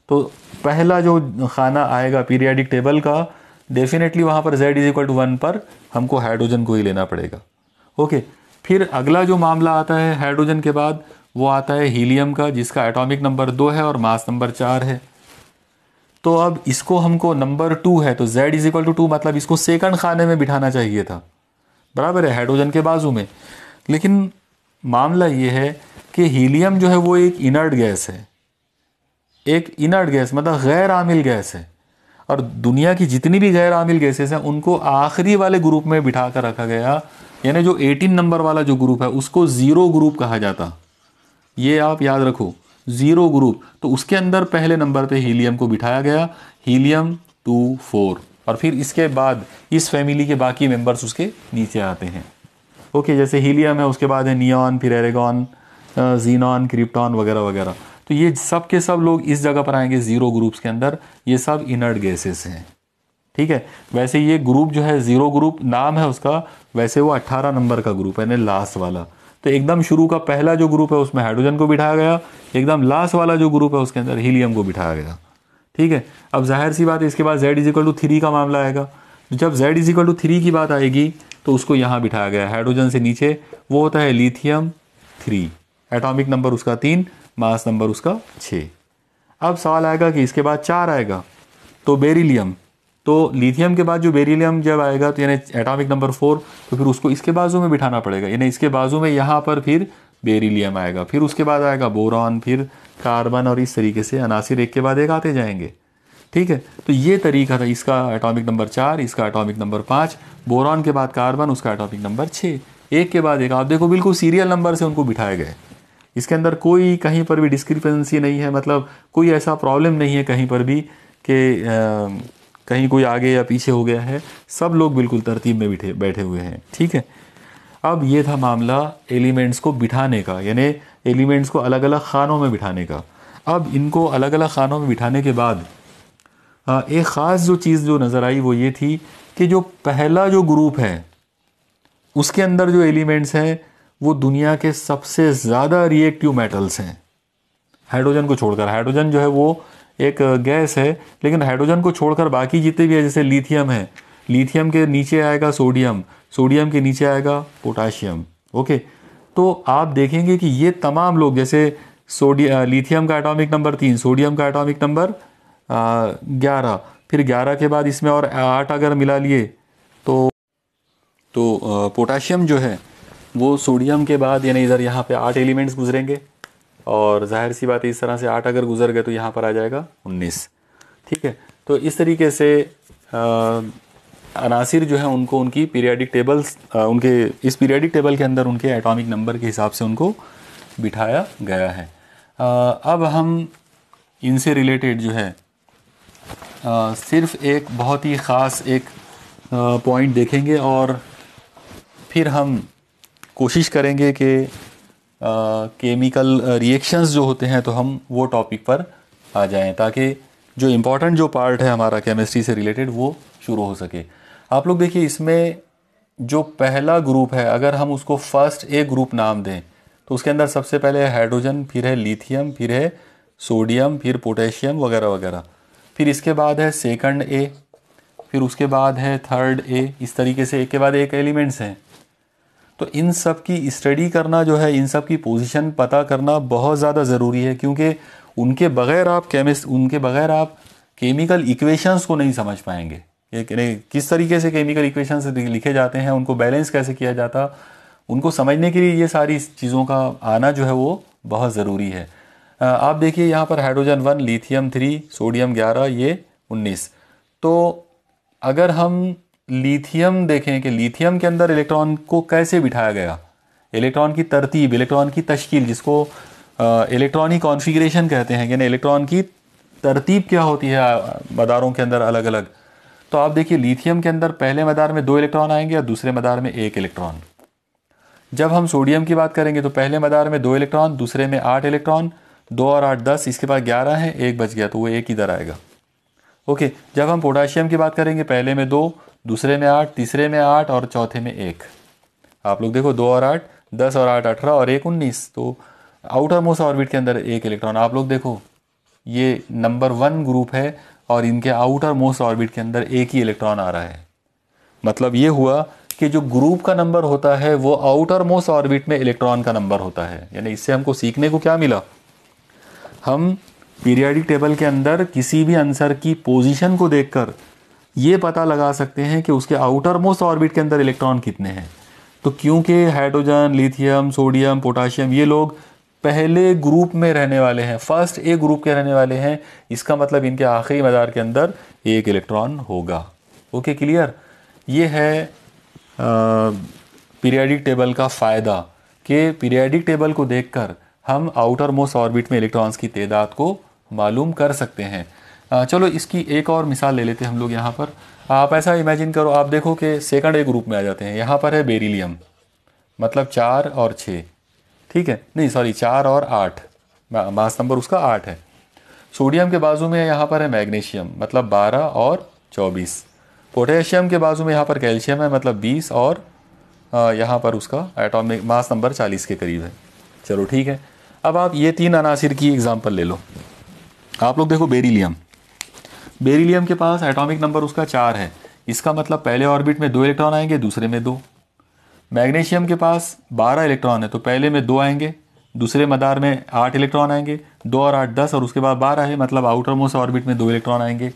तो पहला जो खाना आएगा पीरियोडिक टेबल का, डेफिनेटली वहाँ पर Z = 1 पर हमको हाइड्रोजन को ही लेना पड़ेगा। ओके, फिर अगला जो मामला आता है हाइड्रोजन के बाद वो आता है हीलियम का, जिसका एटॉमिक नंबर 2 है और मास नंबर 4 है। तो अब इसको हमको नंबर 2 है तो Z = 2, मतलब इसको सेकंड खाने में बिठाना चाहिए था, बराबर है, हाइड्रोजन के बाजू में। लेकिन मामला ये है कि हीलियम जो है वो एक इनर्ट गैस है, एक इनर्ट गैस मतलब गैर आमिल गैस है, और दुनिया की जितनी भी गैर आमिल गैसेस हैं उनको आखिरी वाले ग्रुप में बिठा कर रखा गया, यानी जो 18 नंबर वाला जो ग्रुप है उसको 0 ग्रुप कहा जाता। ये आप याद रखो, 0 ग्रुप। तो उसके अंदर पहले नंबर पे हीलियम को बिठाया गया, हीलियम 2 4, और फिर इसके बाद इस फैमिली के बाकी मेंबर्स उसके नीचे आते हैं। ओके, जैसे हीलियम है, उसके बाद है नियॉन, फिर एरेगॉन, जीनॉन, क्रिप्टॉन वगैरह वगैरह। तो ये सब के सब लोग इस जगह पर आएंगे 0 ग्रुप्स के अंदर। ये सब इनर्ट गैसेस हैं। ठीक है, वैसे ये ग्रुप जो है 0 ग्रुप नाम है उसका, वैसे वो 18 नंबर का ग्रुप है, लास्ट वाला। तो एकदम शुरू का पहला जो ग्रुप है उसमें हाइड्रोजन को बिठाया गया, एकदम लास्ट वाला जो ग्रुप है उसके अंदर हीलियम को बिठाया गया। ठीक है, अब जाहिर सी बात है इसके बाद Z = 3 का मामला आएगा। जब Z = 3 की बात आएगी तो उसको यहाँ बिठाया गया हाइड्रोजन से नीचे, वो होता है लिथियम 3, एटॉमिक नंबर उसका 3, मास नंबर उसका 6। अब सवाल आएगा कि इसके बाद 4 आएगा तो बेरिलियम। तो लिथियम के बाद जो बेरिलियम जब आएगा तो यानी एटॉमिक नंबर 4, तो फिर उसको इसके बाजू में बिठाना पड़ेगा, यानी इसके बाजू में यहाँ पर फिर बेरिलियम आएगा, फिर उसके बाद आएगा बोरॉन, फिर कार्बन, और इस तरीके से अनासिर एक के बाद एक आते जाएंगे। ठीक है, तो ये तरीका था, इसका एटॉमिक नंबर 4, इसका एटॉमिक नंबर 5, बोरॉन के बाद कार्बन, उसका एटॉमिक नंबर 6, एक के बाद एक। आप देखो बिल्कुल सीरियल नंबर से उनको बिठाए गए, इसके अंदर कोई कहीं पर भी डिस्क्रिपेंसी नहीं है, मतलब कोई ऐसा प्रॉब्लम नहीं है कहीं पर भी कि कहीं कोई आगे या पीछे हो गया है, सब लोग बिल्कुल तरतीब में बैठे हुए हैं। ठीक है, अब ये था मामला एलिमेंट्स को बिठाने का, यानी एलिमेंट्स को अलग अलग खानों में बिठाने का। अब इनको अलग अलग खानों में बिठाने के बाद एक ख़ास जो चीज़ जो नज़र आई वो ये थी कि जो पहला जो ग्रुप है उसके अंदर जो एलिमेंट्स हैं वो दुनिया के सबसे ज़्यादा रिएक्टिव मेटल्स हैं, हाइड्रोजन को छोड़कर। हाइड्रोजन जो है वो एक गैस है, लेकिन हाइड्रोजन को छोड़कर बाकी जितने भी है, जैसे लिथियम है, लिथियम के नीचे आएगा सोडियम, सोडियम के नीचे आएगा पोटाशियम। ओके, तो आप देखेंगे कि ये तमाम लोग, जैसे लिथियम का एटॉमिक नंबर 3, सोडियम का एटॉमिक नंबर 11, फिर 11 के बाद इसमें और 8 अगर मिला लिए तो पोटाशियम जो है वो सोडियम के बाद, यानी इधर यहाँ पे 8 एलिमेंट्स गुजरेंगे, और जाहिर सी बात है इस तरह से 8 अगर गुजर गए तो यहाँ पर आ जाएगा 19। ठीक है, तो इस तरीके से अनासिर जो है उनको उनकी पीरियाडिक टेबल्स उनके इस पीरियाडिक टेबल के अंदर उनके एटॉमिक नंबर के हिसाब से उनको बिठाया गया है। अब हम इनसे रिलेटेड जो है सिर्फ एक बहुत ही ख़ास एक पॉइंट देखेंगे और फिर हम कोशिश करेंगे कि केमिकल रिएक्शंस जो होते हैं तो हम वो टॉपिक पर आ जाएं ताकि जो इम्पोर्टेंट जो पार्ट है हमारा केमिस्ट्री से रिलेटेड वो शुरू हो सके। आप लोग देखिए इसमें जो पहला ग्रुप है अगर हम उसको फर्स्ट ए ग्रुप नाम दें तो उसके अंदर सबसे पहले है हाइड्रोजन, फिर है लिथियम, फिर है सोडियम, फिर पोटेशियम वगैरह वगैरह। फिर इसके बाद है सेकंड ए, फिर उसके बाद है थर्ड ए। इस तरीके से एक के बाद एक एलिमेंट्स हैं। तो इन सब की स्टडी करना जो है, इन सब की पोजीशन पता करना बहुत ज़्यादा ज़रूरी है क्योंकि उनके बगैर आप केमिकल इक्वेशंस को नहीं समझ पाएंगे। किस तरीके से केमिकल इक्वेशंस लिखे जाते हैं, उनको बैलेंस कैसे किया जाता, उनको समझने के लिए ये सारी चीज़ों का आना जो है वो बहुत ज़रूरी है। आप देखिए यहाँ पर हाइड्रोजन 1, लिथियम 3, सोडियम 11, ये 19। तो अगर हम लिथियम देखें कि लिथियम के अंदर इलेक्ट्रॉन को कैसे बिठाया गया, इलेक्ट्रॉन की तरतीब, इलेक्ट्रॉन की तश्कील, जिसको इलेक्ट्रॉनिक कॉन्फ़िगरेशन कहते हैं, यानी इलेक्ट्रॉन की तरतीब क्या होती है मदारों के अंदर अलग अलग। तो आप देखिए लिथियम के अंदर पहले मदार में 2 इलेक्ट्रॉन आएंगे और दूसरे मदार में 1 इलेक्ट्रॉन। जब हम सोडियम की बात करेंगे तो पहले मदार में 2 इलेक्ट्रॉन, दूसरे में 8 इलेक्ट्रॉन, 2 और 8 10, इसके बाद 11 है, 1 बच गया तो वो 1 इधर आएगा। ओके, जब हम पोटाशियम की बात करेंगे पहले में 2, दूसरे में 8, तीसरे में 8 और चौथे में 1। आप लोग देखो 2 और 8 10 और 8 18 और 1 19। तो आउटर मोस्ट ऑर्बिट के अंदर 1 इलेक्ट्रॉन। आप लोग देखो ये नंबर 1 ग्रुप है और इनके आउटर मोस्ट ऑर्बिट के अंदर 1 ही इलेक्ट्रॉन आ रहा है। मतलब ये हुआ कि जो ग्रुप का नंबर होता है वो आउटर मोस्ट ऑर्बिट में इलेक्ट्रॉन का नंबर होता है। यानी इससे हमको सीखने को क्या मिला, हम पीरियाडिक टेबल के अंदर किसी भी आंसर की पोजीशन को देखकर ये पता लगा सकते हैं कि उसके आउटर मोस्ट ऑर्बिट के अंदर इलेक्ट्रॉन कितने हैं। तो क्योंकि हाइड्रोजन, लिथियम, सोडियम, पोटाशियम ये लोग पहले ग्रुप में रहने वाले हैं, फर्स्ट ए ग्रुप के रहने वाले हैं, इसका मतलब इनके आखिरी मदार के अंदर 1 इलेक्ट्रॉन होगा। Okay, clear. ये है पीरियाडिक टेबल का फ़ायदा कि पीरियाडिक टेबल को देखकर हम आउटर मोस्ट ऑर्बिट में इलेक्ट्रॉन्स की तादाद को मालूम कर सकते हैं। चलो इसकी एक और मिसाल ले लेते हैं हम लोग। यहाँ पर आप ऐसा इमेजिन करो, आप देखो कि सेकंड ए ग्रुप में आ जाते हैं। यहाँ पर है बेरिलियम, मतलब 4 और 6, ठीक है, नहीं सॉरी 4 और 8, मास नंबर उसका 8 है। सोडियम के बाजू में यहाँ पर है मैग्नीशियम, मतलब 12 और 24। पोटेशियम के बाजू में यहाँ पर कैल्शियम है, मतलब 20 और यहाँ पर उसका एटॉमिक मास नंबर 40 के करीब है। चलो ठीक है, अब आप ये 3 अनासिर की एग्जांपल ले लो। आप लोग देखो बेरिलियम के पास एटॉमिक नंबर उसका 4 है, इसका मतलब पहले ऑर्बिट में 2 इलेक्ट्रॉन आएंगे, दूसरे में 2। मैग्नीशियम के पास 12 इलेक्ट्रॉन है, तो पहले में 2 आएंगे, दूसरे मदार में 8 इलेक्ट्रॉन आएंगे, 2 और 8 10 और उसके बाद 12 है, मतलब आउटर मोस्ट ऑर्बिट में 2 इलेक्ट्रॉन आएंगे।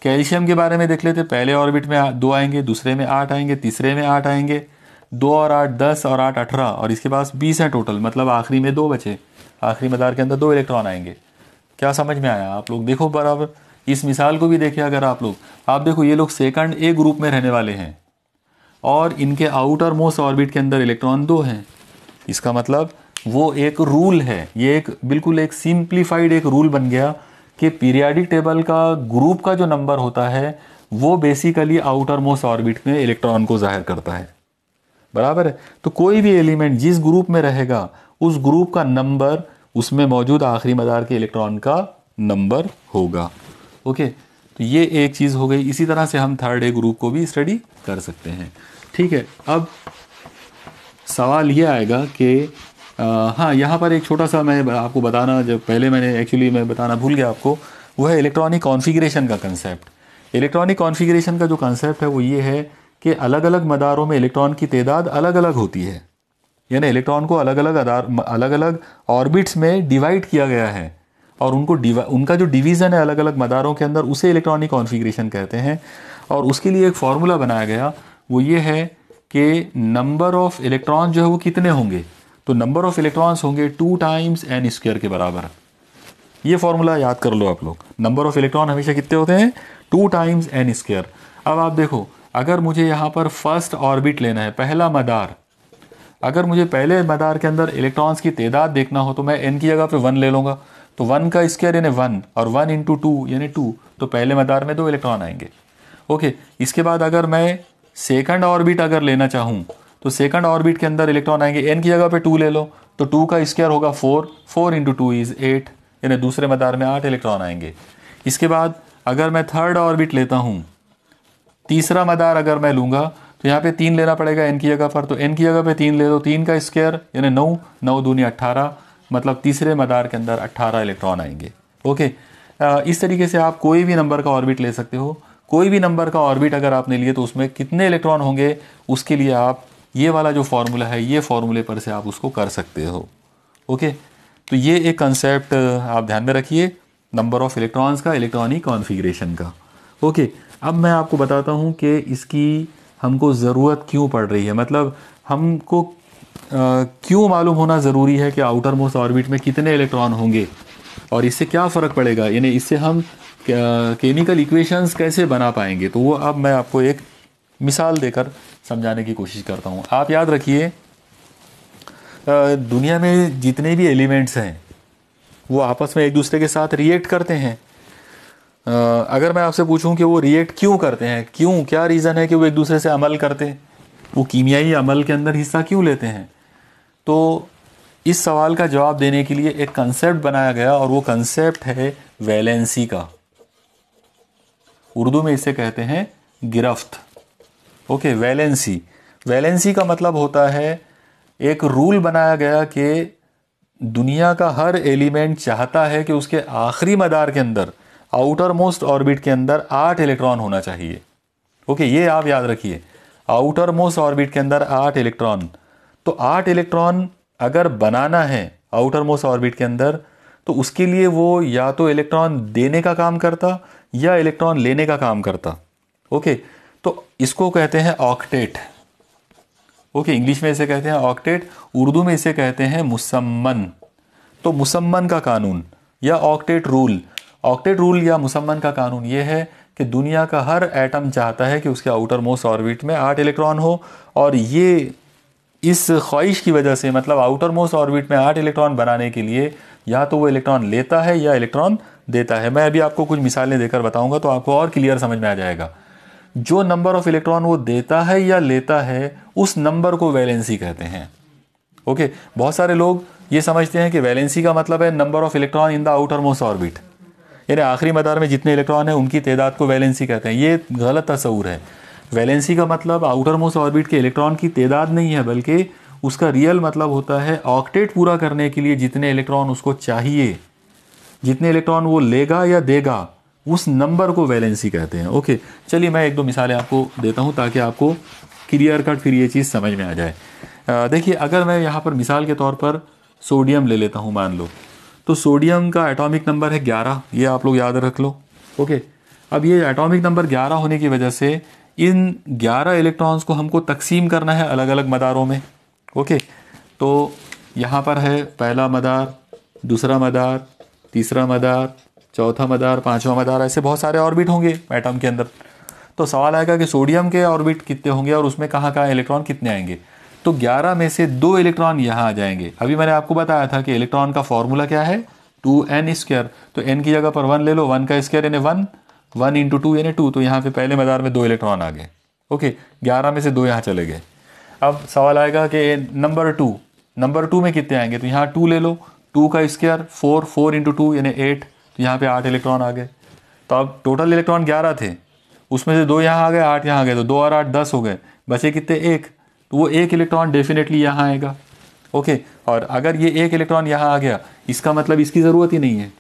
कैल्शियम के बारे में देख लेते, पहले ऑर्बिट में 2 आएंगे, दूसरे में 8 आएंगे, तीसरे में 8 आएंगे, 2 और 8 10 और 8 18 और इसके पास 20 है टोटल, मतलब आखिरी में 2 बचे, आखिरी मदार के अंदर 2 इलेक्ट्रॉन आएंगे। क्या समझ में आया? आप लोग देखो बराबर इस मिसाल को भी देखिए। अगर आप देखो ये लोग सेकंड ए ग्रुप में रहने वाले हैं और इनके आउटर मोस्ट ऑर्बिट के अंदर इलेक्ट्रॉन 2 हैं। इसका मतलब वो एक रूल है, ये एक बिल्कुल एक सिंप्लीफाइड एक रूल बन गया कि पीरियाडिक टेबल का ग्रुप का जो नंबर होता है वो बेसिकली आउटर मोस्ट ऑर्बिट में इलेक्ट्रॉन को जाहिर करता है। बराबर है। तो कोई भी एलिमेंट जिस ग्रुप में रहेगा उस ग्रुप का नंबर उसमें मौजूद आखिरी मदार के इलेक्ट्रॉन का नंबर होगा। ओके, तो ये एक चीज़ हो गई। इसी तरह से हम थर्ड ए ग्रुप को भी स्टडी कर सकते हैं। ठीक है, अब सवाल ये आएगा कि हाँ, यहाँ पर एक छोटा सा मैं आपको बताना, जब पहले मैं बताना भूल गया आपको, वो है इलेक्ट्रॉनिक कॉन्फ़िगरेशन का कंसेप्ट। इलेक्ट्रॉनिक कॉन्फ़िगरेशन का जो कंसेप्ट है वो ये है कि अलग अलग मदारों में इलेक्ट्रॉन की तादाद अलग अलग होती है, यानी इलेक्ट्रॉन को अलग अलग ऑर्बिट्स में डिवाइड किया गया है और उनका जो डिवीज़न है अलग अलग मदारों के अंदर, उसे इलेक्ट्रॉनिक कॉन्फ़िगरेशन कहते हैं। और उसके लिए एक फार्मूला बनाया गया, वो ये है कि नंबर ऑफ़ इलेक्ट्रॉन जो है वो कितने होंगे, तो नंबर ऑफ़ इलेक्ट्रॉन्स होंगे 2 टाइम्स n² के बराबर। ये फार्मूला याद कर लो आप लोग। नंबर ऑफ़ इलेक्ट्रॉन हमेशा कितने होते हैं? 2 टाइम्स n²। अब आप देखो, अगर मुझे यहाँ पर फर्स्ट ऑर्बिट लेना है, पहला मदार, अगर मुझे पहले मदार के अंदर इलेक्ट्रॉन्स की तादाद देखना हो तो मैं n की जगह पे 1 ले लूँगा। तो 1 का स्क्वायर यानी 1 और 1 इंटू 2 यानी 2, तो पहले मदार में 2 इलेक्ट्रॉन आएंगे। ओके, इसके बाद अगर मैं सेकंड ऑर्बिट अगर लेना चाहूँ तो सेकंड ऑर्बिट के अंदर इलेक्ट्रॉन आएंगे, n की जगह पे 2 ले लो तो 2 का स्क्वायर होगा 4, 4 इंटू 2 इज़ 8, यानी दूसरे मदार में 8 इलेक्ट्रॉन आएंगे। इसके बाद अगर मैं थर्ड ऑर्बिट लेता हूँ, तीसरा मदार अगर मैं लूँगा तो यहाँ पे 3 लेना पड़ेगा n की जगह पर, तो n की जगह पे 3 ले लो, 3 का स्क्वायर यानी 9, 9 दूनी 18, मतलब तीसरे मदार के अंदर 18 इलेक्ट्रॉन आएंगे। ओके, इस तरीके से आप कोई भी नंबर का ऑर्बिट ले सकते हो। कोई भी नंबर का ऑर्बिट अगर आपने लिए तो उसमें कितने इलेक्ट्रॉन होंगे उसके लिए आप ये वाला जो फॉर्मूला है, ये फॉर्मूले पर से आप उसको कर सकते हो। ओके, तो ये एक कंसेप्ट आप ध्यान में रखिए, नंबर ऑफ इलेक्ट्रॉन्स का, इलेक्ट्रॉनिक कॉन्फ़िगरेशन का। ओके, अब मैं आपको बताता हूँ कि इसकी हमको ज़रूरत क्यों पड़ रही है, मतलब हमको क्यों मालूम होना ज़रूरी है कि आउटर मोस्ट ऑर्बिट में कितने इलेक्ट्रॉन होंगे और इससे क्या फ़र्क पड़ेगा, यानी इससे हम केमिकल इक्वेशंस कैसे बना पाएंगे। तो वो अब मैं आपको एक मिसाल देकर समझाने की कोशिश करता हूँ। आप याद रखिए, दुनिया में जितने भी एलिमेंट्स हैं वो आपस में एक दूसरे के साथ रिएक्ट करते हैं। अगर मैं आपसे पूछूं कि वो रिएक्ट क्यों करते हैं, क्यों, क्या रीज़न है कि वो एक दूसरे से अमल करते हैं, वो कीमियाई अमल के अंदर हिस्सा क्यों लेते हैं, तो इस सवाल का जवाब देने के लिए एक कंसेप्ट बनाया गया और वो कंसेप्ट है वैलेंसी का। उर्दू में इसे कहते हैं गिरफ्त। ओके, वैलेंसी, वैलेंसी का मतलब होता है, एक रूल बनाया गया कि दुनिया का हर एलिमेंट चाहता है कि उसके आखिरी मदार के अंदर, आउटर मोस्ट ऑर्बिट के अंदर 8 इलेक्ट्रॉन होना चाहिए। ओके, ये आप याद रखिए, आउटर मोस्ट ऑर्बिट के अंदर 8 इलेक्ट्रॉन। तो 8 इलेक्ट्रॉन अगर बनाना है आउटर मोस्ट ऑर्बिट के अंदर तो उसके लिए वो या तो इलेक्ट्रॉन देने का काम करता या इलेक्ट्रॉन लेने का काम करता। ओके, तो इसको कहते हैं ऑक्टेट। ओके, इंग्लिश में इसे कहते हैं ऑक्टेट, उर्दू में इसे कहते हैं मुसम्मन। तो मुसम्मन का कानून या ऑक्टेट रूल, ऑक्टेट रूल या मुसम्मन का कानून ये है कि दुनिया का हर एटम चाहता है कि उसके आउटर मोस्ट ऑर्बिट में 8 इलेक्ट्रॉन हो, और ये इस ख्वाहिश की वजह से, मतलब आउटर मोस्ट ऑर्बिट में 8 इलेक्ट्रॉन बनाने के लिए या तो वो इलेक्ट्रॉन लेता है या इलेक्ट्रॉन देता है। मैं अभी आपको कुछ मिसालें देकर बताऊंगा तो आपको और क्लियर समझ में आ जाएगा। जो नंबर ऑफ इलेक्ट्रॉन वो देता है या लेता है उस नंबर को वैलेंसी कहते हैं। ओके, बहुत सारे लोग ये समझते हैं कि वैलेंसी का मतलब है number of electron in the outer most orbit, यानी आखिरी मदार में जितने इलेक्ट्रॉन हैं उनकी तादाद को वैलेंसी कहते हैं। ये गलत तस्वुर है। वैलेंसी का मतलब आउटर मोस्ट ऑर्बिट के इलेक्ट्रॉन की तादाद नहीं है, बल्कि उसका रियल मतलब होता है ऑक्टेट पूरा करने के लिए जितने इलेक्ट्रॉन उसको चाहिए, जितने इलेक्ट्रॉन वो लेगा या देगा, उस नंबर को वैलेंसी कहते हैं। ओके, चलिए मैं एक दो मिसालें आपको देता हूं ताकि आपको क्लियर कट फिर ये चीज़ समझ में आ जाए। देखिए, अगर मैं यहाँ पर मिसाल के तौर पर सोडियम ले लेता हूँ, मान लो, तो सोडियम का एटॉमिक नंबर है 11, ये आप लोग याद रख लो। ओके, अब ये एटॉमिक नंबर 11 होने की वजह से इन 11 इलेक्ट्रॉन्स को हमको तकसीम करना है अलग अलग मदारों में। ओके, तो यहाँ पर है पहला मदार, दूसरा मदार, तीसरा मदार, चौथा मदार, पांचवा मदार, ऐसे बहुत सारे ऑर्बिट होंगे एटम के अंदर। तो सवाल आएगा कि सोडियम के ऑर्बिट कितने होंगे और उसमें कहाँ कहाँ इलेक्ट्रॉन कितने आएंगे। तो 11 में से 2 इलेक्ट्रॉन यहाँ आ जाएंगे। अभी मैंने आपको बताया था कि इलेक्ट्रॉन का फॉर्मूला क्या है, 2n²। तो n की जगह पर 1 ले लो, 1 का स्क्वायर यानी 1, 1 इंटू 2 यानी 2। तो यहाँ पे पहले मदार में 2 इलेक्ट्रॉन आ गए। ओके, 11 में से 2 यहाँ चले गए। अब सवाल आएगा कि नंबर 2 में कितने आएंगे, तो यहाँ 2 ले लो, 2 का स्क्वायर 4, 4 इंटू 2 यानी 8। तो यहाँ पे 8 इलेक्ट्रॉन आ गए। तो अब टोटल इलेक्ट्रॉन 11 थे, उसमें से 2 यहाँ आ गए, 8 यहाँ आ गए, तो 2 और 8 10 हो गए, बचे कितने, 1। तो वो 1 इलेक्ट्रॉन डेफिनेटली यहाँ आएगा। ओके, और अगर ये 1 इलेक्ट्रॉन यहाँ आ गया, इसका मतलब इसकी ज़रूरत ही नहीं है,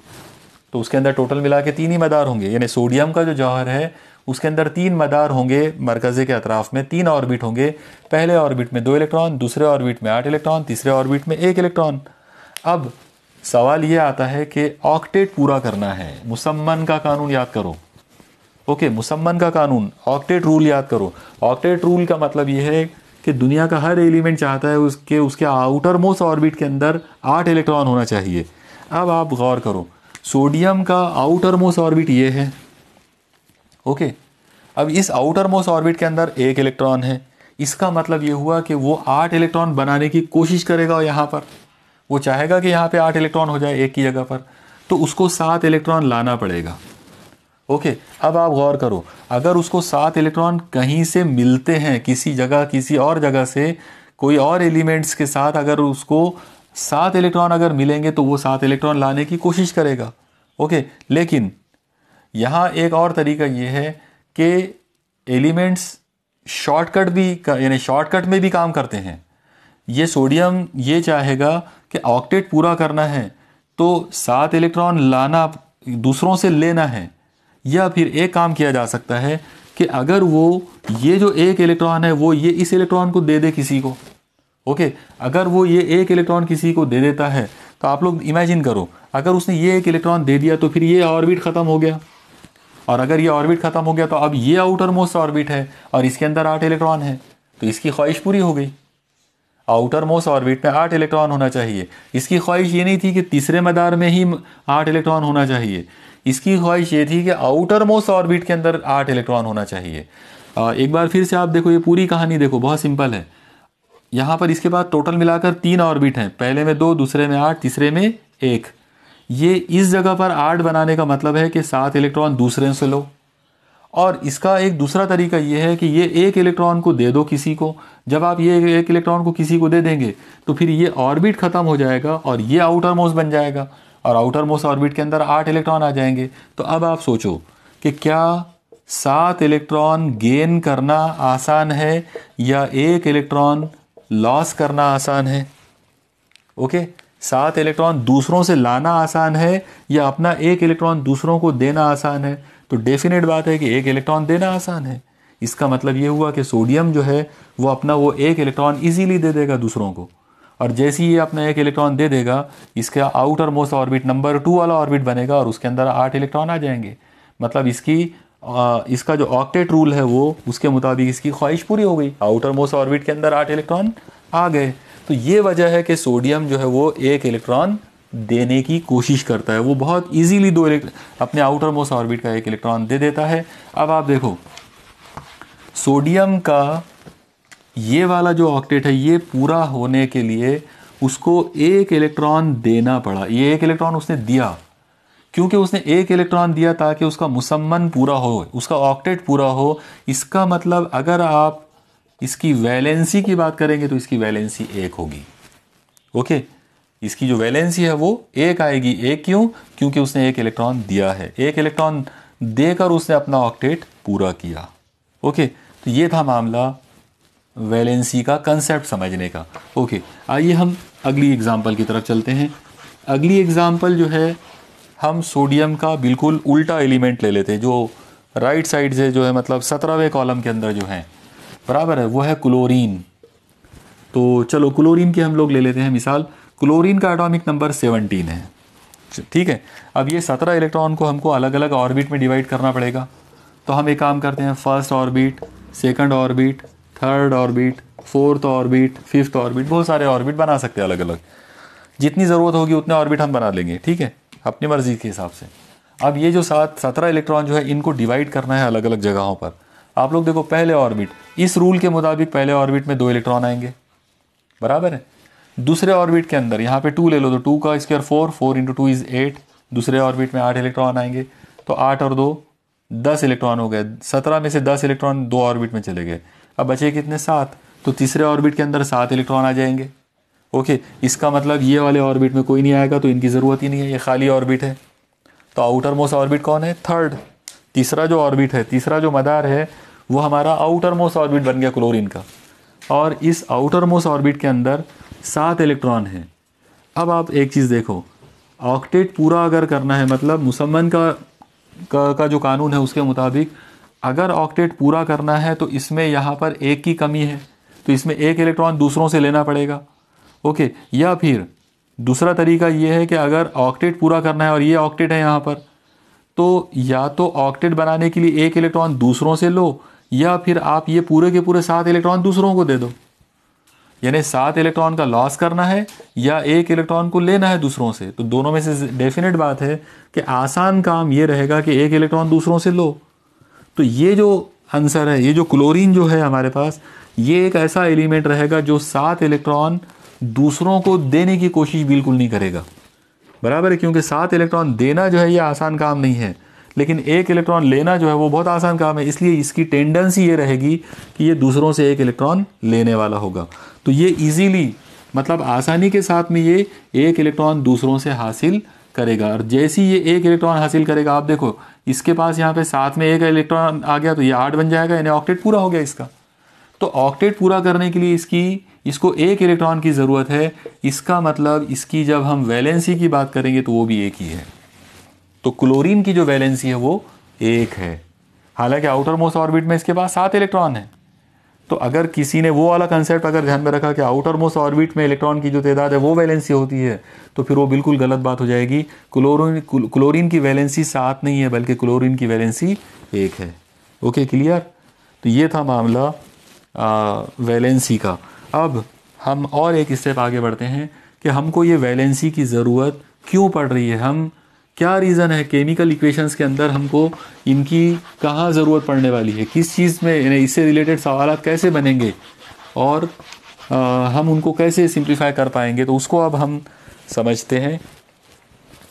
तो उसके अंदर टोटल मिला के 3 ही मदार होंगे। यानी सोडियम का जो जौहर है उसके अंदर 3 मदार होंगे, मरकज़े के अतराफ़ में 3 ऑर्बिट होंगे। पहले ऑर्बिट में 2 इलेक्ट्रॉन, दूसरे ऑर्बिट में 8 इलेक्ट्रॉन, तीसरे ऑर्बिट में 1 इलेक्ट्रॉन। अब सवाल ये आता है कि ऑक्टेट पूरा करना है, मुसम्मन का कानून याद करो। ओके, मुसम्मन का कानून, ऑक्टेट रूल याद करो। ऑक्टेट रूल का मतलब ये है कि दुनिया का हर एलिमेंट चाहता है उसके आउटर मोस्ट ऑर्बिट के अंदर 8 इलेक्ट्रॉन होना चाहिए। अब आप गौर करो, सोडियम का आउटर मोस्ट ऑर्बिट ये है। ओके, अब इस आउटर मोस्ट ऑर्बिट के अंदर एक इलेक्ट्रॉन है, इसका मतलब ये हुआ कि वो 8 इलेक्ट्रॉन बनाने की कोशिश करेगा यहाँ पर, वो चाहेगा कि यहाँ पे 8 इलेक्ट्रॉन हो जाए एक की जगह पर, तो उसको 7 इलेक्ट्रॉन लाना पड़ेगा। ओके, अब आप गौर करो, अगर उसको 7 इलेक्ट्रॉन कहीं से मिलते हैं, किसी जगह, किसी और जगह से कोई और एलिमेंट्स के साथ अगर उसको 7 इलेक्ट्रॉन अगर मिलेंगे तो वो 7 इलेक्ट्रॉन लाने की कोशिश करेगा। ओके, लेकिन यहाँ एक और तरीका ये है कि एलिमेंट्स शॉर्टकट भी यानी शॉर्टकट में भी काम करते हैं। ये सोडियम ये चाहेगा कि ऑक्टेट पूरा करना है तो 7 इलेक्ट्रॉन लाना, दूसरों से लेना है, या फिर एक काम किया जा सकता है कि अगर वो ये जो एक इलेक्ट्रॉन है वो ये इस इलेक्ट्रॉन को दे दे किसी को। ओके, अगर वो ये एक इलेक्ट्रॉन किसी को दे देता है तो आप लोग इमेजिन करो, अगर उसने ये एक इलेक्ट्रॉन दे दिया तो फिर ये ऑर्बिट ख़त्म हो गया, और अगर ये ऑर्बिट ख़त्म हो गया तो अब ये आउटर मोस्ट ऑर्बिट है और इसके अंदर 8 इलेक्ट्रॉन है, तो इसकी ख्वाहिश पूरी हो गई। आउटर मोस्ट ऑर्बिट में 8 इलेक्ट्रॉन होना चाहिए। इसकी ख्वाहिश ये नहीं थी कि तीसरे मदार में ही 8 इलेक्ट्रॉन होना चाहिए, इसकी ख्वाहिश ये थी कि आउटर मोस्ट ऑर्बिट के अंदर 8 इलेक्ट्रॉन होना चाहिए। एक बार फिर से आप देखो, ये पूरी कहानी देखो, बहुत सिंपल है। यहाँ पर इसके बाद टोटल मिलाकर 3 ऑर्बिट हैं, पहले में 2, दूसरे में 8, तीसरे में 1। ये इस जगह पर 8 बनाने का मतलब है कि 7 इलेक्ट्रॉन दूसरे से लो। और इसका एक दूसरा तरीका ये है कि ये एक इलेक्ट्रॉन को दे दो किसी को। जब आप ये एक इलेक्ट्रॉन को किसी को दे देंगे तो फिर ये ऑर्बिट ख़त्म हो जाएगा और ये आउटर मोस्ट बन जाएगा, और आउटर मोस्ट ऑर्बिट के अंदर 8 इलेक्ट्रॉन आ जाएंगे। तो अब आप सोचो कि क्या 7 इलेक्ट्रॉन गेन करना आसान है या एक इलेक्ट्रॉन लॉस करना आसान है? ओके, 7 इलेक्ट्रॉन दूसरों से लाना आसान है या अपना एक इलेक्ट्रॉन दूसरों को देना आसान है? तो डेफिनेट बात है कि एक इलेक्ट्रॉन देना आसान है। इसका मतलब ये हुआ कि सोडियम जो है वो अपना वो एक इलेक्ट्रॉन इजीली दे देगा दूसरों को, और जैसे ही ये अपना एक इलेक्ट्रॉन दे देगा इसका आउटर मोस्ट ऑर्बिट नंबर 2 वाला ऑर्बिट बनेगा और उसके अंदर 8 इलेक्ट्रॉन आ जाएंगे। मतलब इसका जो ऑक्टेट रूल है वो उसके मुताबिक इसकी ख्वाहिश पूरी हो गई, आउटर मोस्ट ऑर्बिट के अंदर 8 इलेक्ट्रॉन आ गए। तो ये वजह है कि सोडियम जो है वो एक इलेक्ट्रॉन देने की कोशिश करता है, वो बहुत इजीली अपने आउटर मोस्ट ऑर्बिट का एक इलेक्ट्रॉन दे देता है। अब आप देखो, सोडियम का ये वाला जो ऑक्टेट है ये पूरा होने के लिए उसको एक इलेक्ट्रॉन देना पड़ा। ये एक इलेक्ट्रॉन उसने दिया, क्योंकि उसने एक इलेक्ट्रॉन दिया ताकि उसका मुसम्मन पूरा हो, उसका ऑक्टेट पूरा हो। इसका मतलब अगर आप इसकी वैलेंसी की बात करेंगे तो इसकी वैलेंसी 1 होगी। ओके, इसकी जो वैलेंसी है वो 1 आएगी। 1 क्यों? क्योंकि उसने एक इलेक्ट्रॉन दिया है, एक इलेक्ट्रॉन देकर उसने अपना ऑक्टेट पूरा किया। ओके, तो ये था मामला वैलेंसी का कंसेप्ट समझने का। ओके, आइए हम अगली एग्जांपल की तरफ चलते हैं। अगली एग्जांपल जो है, हम सोडियम का बिल्कुल उल्टा एलिमेंट ले लेते हैं, जो राइट साइड से जो है, मतलब 17वें कॉलम के अंदर जो है, बराबर है, वो है क्लोरीन। तो चलो क्लोरीन की हम लोग ले लेते हैं मिसाल। क्लोरीन का एटॉमिक नंबर 17 है, ठीक है। अब ये 17 इलेक्ट्रॉन को हमको अलग अलग ऑर्बिट में डिवाइड करना पड़ेगा। तो हम एक काम करते हैं, first orbit, second orbit, third orbit, fourth orbit, fifth orbit, बहुत सारे ऑर्बिट बना सकते हैं अलग अलग। जितनी ज़रूरत होगी उतने ऑर्बिट हम बना लेंगे, ठीक है, अपनी मर्जी के हिसाब से। अब ये जो 17 इलेक्ट्रॉन जो है इनको डिवाइड करना है अलग अलग जगहों पर। आप लोग देखो, पहले ऑर्बिट, इस रूल के मुताबिक पहले ऑर्बिट में 2 इलेक्ट्रॉन आएंगे, बराबर है। दूसरे ऑर्बिट के अंदर यहाँ पे 2 ले लो तो 2 का स्क्वायर 4, 4 × 2 = 8। दूसरे ऑर्बिट में 8 इलेक्ट्रॉन आएंगे, तो 8 और 2 10 इलेक्ट्रॉन हो गए। 17 में से 10 इलेक्ट्रॉन 2 ऑर्बिट में चले गए, अब बचे कितने? 7। तो तीसरे ऑर्बिट के अंदर 7 इलेक्ट्रॉन आ जाएंगे। ओके, इसका मतलब ये वाले ऑर्बिट में कोई नहीं आएगा, तो इनकी ज़रूरत ही नहीं है, ये खाली ऑर्बिट है। तो आउटर मोस्ट ऑर्बिट कौन है? थर्ड। तीसरा जो ऑर्बिट है, तीसरा जो मदार है, वो हमारा आउटर मोस्ट ऑर्बिट बन गया क्लोरीन का, और इस आउटर मोस्ट ऑर्बिट के अंदर 7 इलेक्ट्रॉन हैं। अब आप एक चीज़ देखो, ऑक्टेट पूरा अगर करना है, मतलब मुसम्मन का जो कानून है उसके मुताबिक अगर ऑक्टेट पूरा करना है तो इसमें यहाँ पर 1 की कमी है, तो इसमें 1 इलेक्ट्रॉन दूसरों से लेना पड़ेगा। ओके, या फिर दूसरा तरीका ये है कि अगर ऑक्टेट पूरा करना है और ये ऑक्टेट है यहाँ पर, तो या तो ऑक्टेट बनाने के लिए 1 इलेक्ट्रॉन दूसरों से लो, या फिर आप ये पूरे के पूरे 7 इलेक्ट्रॉन दूसरों को दे दो। यानी 7 इलेक्ट्रॉन का लॉस करना है या 1 इलेक्ट्रॉन को लेना है दूसरों से। तो दोनों में से डेफिनेट बात है कि आसान काम ये रहेगा कि 1 इलेक्ट्रॉन दूसरों से लो। तो ये जो आंसर है। ये जो क्लोरीन जो है हमारे पास, ये एक ऐसा एलिमेंट रहेगा जो 7 इलेक्ट्रॉन दूसरों को देने की कोशिश बिल्कुल नहीं करेगा, बराबर है, क्योंकि 7 इलेक्ट्रॉन देना जो है ये आसान काम नहीं है, लेकिन 1 इलेक्ट्रॉन लेना जो है वो बहुत आसान काम है। इसलिए इसकी टेंडेंसी ये रहेगी कि ये दूसरों से 1 इलेक्ट्रॉन लेने वाला होगा। तो ये इजीली, मतलब आसानी के साथ में ये 1 इलेक्ट्रॉन दूसरों से हासिल करेगा। और जैसे ही ये 1 इलेक्ट्रॉन हासिल करेगा, आप देखो इसके पास यहाँ पे साथ में 1 इलेक्ट्रॉन आ गया तो ये 8 बन जाएगा, यानी ऑक्टेट पूरा हो गया इसका। तो ऑक्टेट पूरा करने के लिए इसको 1 इलेक्ट्रॉन की ज़रूरत है। इसका मतलब इसकी जब हम वैलेंसी की बात करेंगे तो वो भी 1 ही है। तो क्लोरीन की जो वैलेंसी है वो 1 है, हालांकि आउटर मोस्ट ऑर्बिट में इसके पास 7 इलेक्ट्रॉन है। तो अगर किसी ने वो वाला कंसेप्ट अगर ध्यान में रखा कि आउटर मोस्ट ऑर्बिट में इलेक्ट्रॉन की जो तादाद है वो वैलेंसी होती है, तो फिर वो बिल्कुल गलत बात हो जाएगी। क्लोरीन की वैलेंसी 7 नहीं है, बल्कि क्लोरीन की वैलेंसी 1 है। Okay, clear. तो ये था मामला वैलेंसी का। अब हम और एक स्टेप आगे बढ़ते हैं कि हमको ये वैलेंसी की ज़रूरत क्यों पड़ रही है, हम क्या रीज़न है केमिकल इक्वेशंस के अंदर हमको इनकी कहाँ ज़रूरत पड़ने वाली है, किस चीज़ में इससे रिलेटेड सवाल कैसे बनेंगे और हम उनको कैसे सिंप्लीफाई कर पाएंगे। तो उसको अब हम समझते हैं।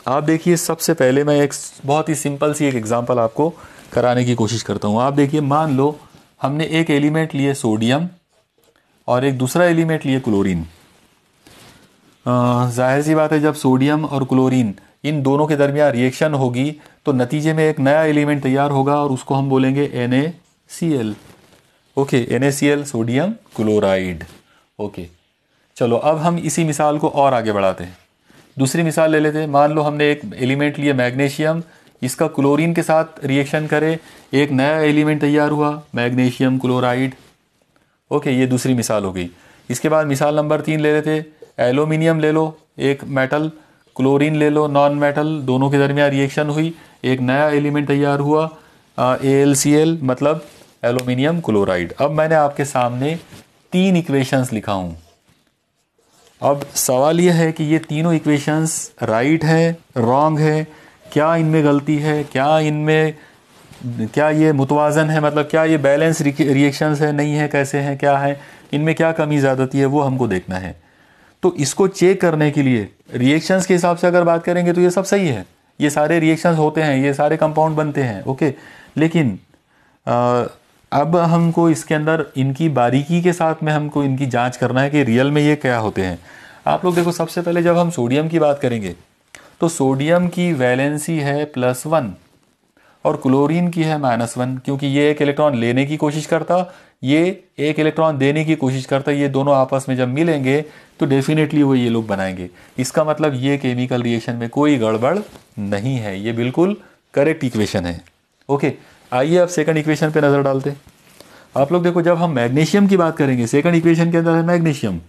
आप देखिए, सबसे पहले मैं एक बहुत ही सिंपल सी एक एग्जांपल आपको कराने की कोशिश करता हूँ। आप देखिए, मान लो हमने एक एलिमेंट लिए सोडियम और एक दूसरा एलिमेंट लिए क्लोरीन। जाहिर सी बात है, जब सोडियम और क्लोरीन इन दोनों के दरमियान रिएक्शन होगी तो नतीजे में एक नया एलिमेंट तैयार होगा और उसको हम बोलेंगे NaCl। Okay, NaCl sodium chloride. Okay, चलो अब हम इसी मिसाल को और आगे बढ़ाते हैं। दूसरी मिसाल ले लेते हैं। मान लो हमने एक एलिमेंट लिया मैग्नीशियम, इसका क्लोरीन के साथ रिएक्शन करे, एक नया एलिमेंट तैयार हुआ मैग्नीशियम क्लोराइड। ओके, ये दूसरी मिसाल हो गई। इसके बाद मिसाल नंबर 3 ले लेते। एल्यूमिनियम ले लो, एक मेटल, क्लोरीन ले लो नॉन मेटल, दोनों के दरमियान रिएक्शन हुई, एक नया एलिमेंट तैयार हुआ AlCl, मतलब एल्यूमिनियम क्लोराइड। अब मैंने आपके सामने 3 इक्वेशंस लिखा हूँ। अब सवाल यह है कि ये तीनों इक्वेशंस राइट है, रॉन्ग है, क्या इनमें गलती है, क्या ये मुतवाज़न है, मतलब क्या ये बैलेंस रिएक्शंस है, नहीं है, कैसे हैं, क्या है, इनमें क्या कमी ज़्यादती है, वो हमको देखना है। तो इसको चेक करने के लिए रिएक्शंस के हिसाब से अगर बात करेंगे तो ये सब सही है, ये सारे रिएक्शंस होते हैं, ये सारे कंपाउंड बनते हैं। ओके, लेकिन अब हमको इसके अंदर इनकी बारीकी के साथ में हमको इनकी जांच करना है कि रियल में ये क्या होते हैं। आप लोग देखो, सबसे पहले जब हम सोडियम की बात करेंगे तो सोडियम की वैलेंसी है +1 और क्लोरीन की है -1, क्योंकि ये 1 इलेक्ट्रॉन लेने की कोशिश करता, ये 1 इलेक्ट्रॉन देने की कोशिश करता। ये दोनों आपस में जब मिलेंगे तो डेफिनेटली वो ये लोग बनाएंगे। इसका मतलब ये केमिकल रिएक्शन में कोई गड़बड़ नहीं है, ये बिल्कुल करेक्ट इक्वेशन है। ओके, आइए अब सेकंड इक्वेशन पे नज़र डालते हैं। आप लोग देखो, जब हम मैग्नीशियम की बात करेंगे, सेकंड इक्वेशन के अंदर है मैग्नीशियम।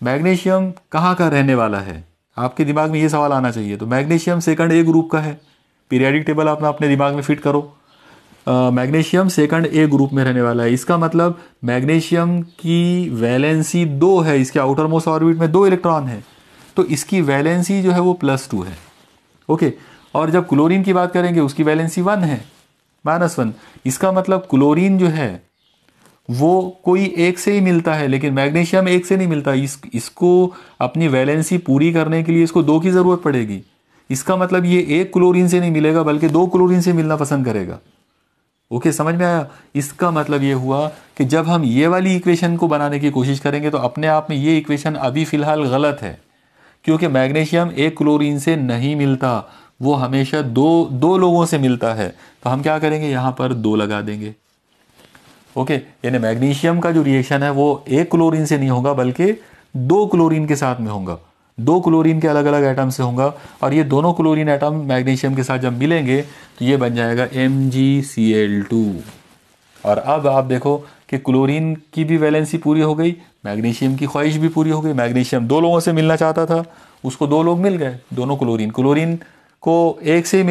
मैग्नीशियम कहाँ का रहने वाला है, आपके दिमाग में ये सवाल आना चाहिए। तो मैग्नीशियम सेकंड A ग्रुप का है, पीरियाडिक टेबल आप अपने दिमाग में फिट करो। मैग्नीशियम सेकंड A ग्रुप में रहने वाला है। इसका मतलब मैग्नीशियम की वैलेंसी 2 है, इसके आउटर मोस्ट ऑर्बिट में 2 इलेक्ट्रॉन है, तो इसकी वैलेंसी जो है वो +2 है। ओके, और जब क्लोरीन की बात करेंगे उसकी वैलेंसी 1 है, -1। इसका मतलब क्लोरीन जो है वो कोई 1 से ही मिलता है, लेकिन मैग्नीशियम 1 से नहीं मिलता। इसको अपनी वैलेंसी पूरी करने के लिए इसको 2 की ज़रूरत पड़ेगी। इसका मतलब ये 1 क्लोरीन से नहीं मिलेगा बल्कि 2 क्लोरीन से मिलना पसंद करेगा। ओके, समझ में आया। इसका मतलब ये हुआ कि जब हम ये वाली इक्वेशन को बनाने की कोशिश करेंगे तो अपने आप में ये इक्वेशन अभी फ़िलहाल गलत है, क्योंकि मैग्नीशियम 1 क्लोरीन से नहीं मिलता, वो हमेशा दो लोगों से मिलता है। तो हम क्या करेंगे, यहाँ पर 2 लगा देंगे। ओके, यानी मैग्नीशियम का जो रिएक्शन है वो 1 क्लोरीन से नहीं होगा बल्कि 2 क्लोरीन के साथ में होगा, 2 क्लोरीन के अलग अलग एटम से होगा। और ये दोनों क्लोरीन एटम मैग्नीशियम के साथ जब मिलेंगे तो ये बन जाएगा MgCl2। और अब आप देखो कि क्लोरीन की भी वैलेंसी पूरी हो गई, मैग्नीशियम की ख्वाहिश भी पूरी हो गई। मैग्नीशियम 2 लोगों से मिलना चाहता था, उसको 2 लोग मिल गए, दोनों क्लोरीन को 1 से ही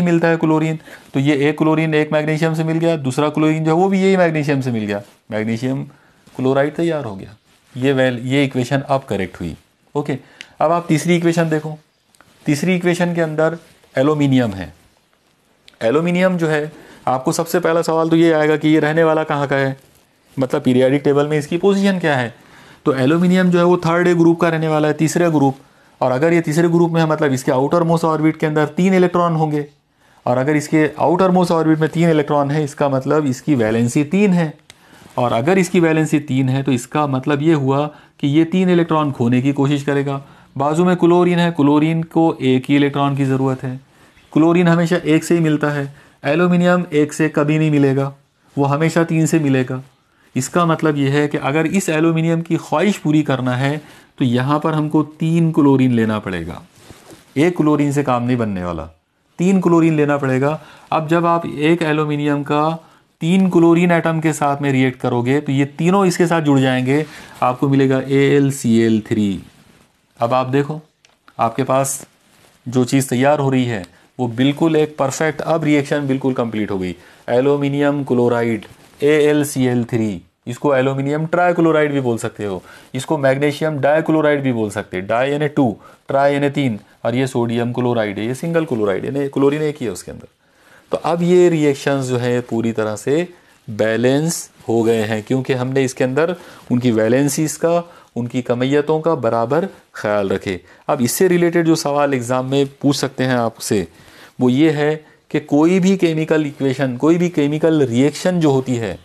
मिलता है क्लोरीन, तो ये 1 क्लोरीन 1 मैग्नीशियम से मिल गया, दूसरा क्लोरीन जो है वो भी यही मैग्नीशियम से मिल गया, मैग्नीशियम क्लोराइड तैयार हो गया। ये इक्वेशन अब करेक्ट हुई। ओके, अब आप तीसरी इक्वेशन देखो। तीसरी इक्वेशन के अंदर एल्यूमिनियम है। एल्यूमिनियम जो है आपको सबसे पहला सवाल तो ये आएगा कि ये रहने वाला कहाँ का है, मतलब पीरियाडिक टेबल में इसकी पोजीशन क्या है। तो एल्यूमिनियम जो है वो थर्ड ग्रुप का रहने वाला है, तीसरे ग्रुप। और अगर ये तीसरे ग्रुप में है मतलब इसके आउटर मोस्ट ऑर्बिट के अंदर 3 इलेक्ट्रॉन होंगे, और अगर इसके आउटर मोस्ट ऑर्बिट में 3 इलेक्ट्रॉन है इसका मतलब इसकी वैलेंसी 3 है। और अगर इसकी वैलेंसी 3 है तो इसका मतलब ये हुआ कि ये 3 इलेक्ट्रॉन खोने की कोशिश करेगा। बाजू में क्लोरीन है, क्लोरीन को एक ही इलेक्ट्रॉन की ज़रूरत है। क्लोरीन हमेशा एक से ही मिलता है, एल्यूमिनियम एक से कभी नहीं मिलेगा, वो हमेशा 3 से मिलेगा। इसका मतलब ये है कि अगर इस एल्यूमिनियम की ख्वाहिश पूरी करना है तो यहाँ पर हमको 3 क्लोरीन लेना पड़ेगा। एक क्लोरीन से काम नहीं बनने वाला, 3 क्लोरीन लेना पड़ेगा। अब जब आप एक एल्यूमिनियम का 3 क्लोरीन एटम के साथ में रिएक्ट करोगे तो ये तीनों इसके साथ जुड़ जाएंगे, आपको मिलेगा AlCl3। अब आप देखो आपके पास जो चीज़ तैयार हो रही है वो बिल्कुल एक परफेक्ट, अब रिएक्शन बिल्कुल कंप्लीट हो गई। एल्यूमिनियम क्लोराइड AlCl3, इसको एल्यूमिनियम ट्राइक्लोराइड भी बोल सकते हो, इसको मैग्नीशियम डाइक्लोराइड भी बोल सकते हैं, डाई यानी 2, ट्राई यानी 3, और ये सोडियम क्लोराइड है, ये सिंगल क्लोराइड यानी क्लोरीन एक ही है उसके अंदर। तो अब ये रिएक्शंस जो है पूरी तरह से बैलेंस हो गए हैं, क्योंकि हमने इसके अंदर उनकी वैलेंसीज का, उनकी कमियतों का बराबर ख्याल रखे। अब इससे रिलेटेड जो सवाल एग्ज़ाम में पूछ सकते हैं आपसे वो ये है कि कोई भी केमिकल इक्वेशन, कोई भी केमिकल रिएक्शन जो होती है,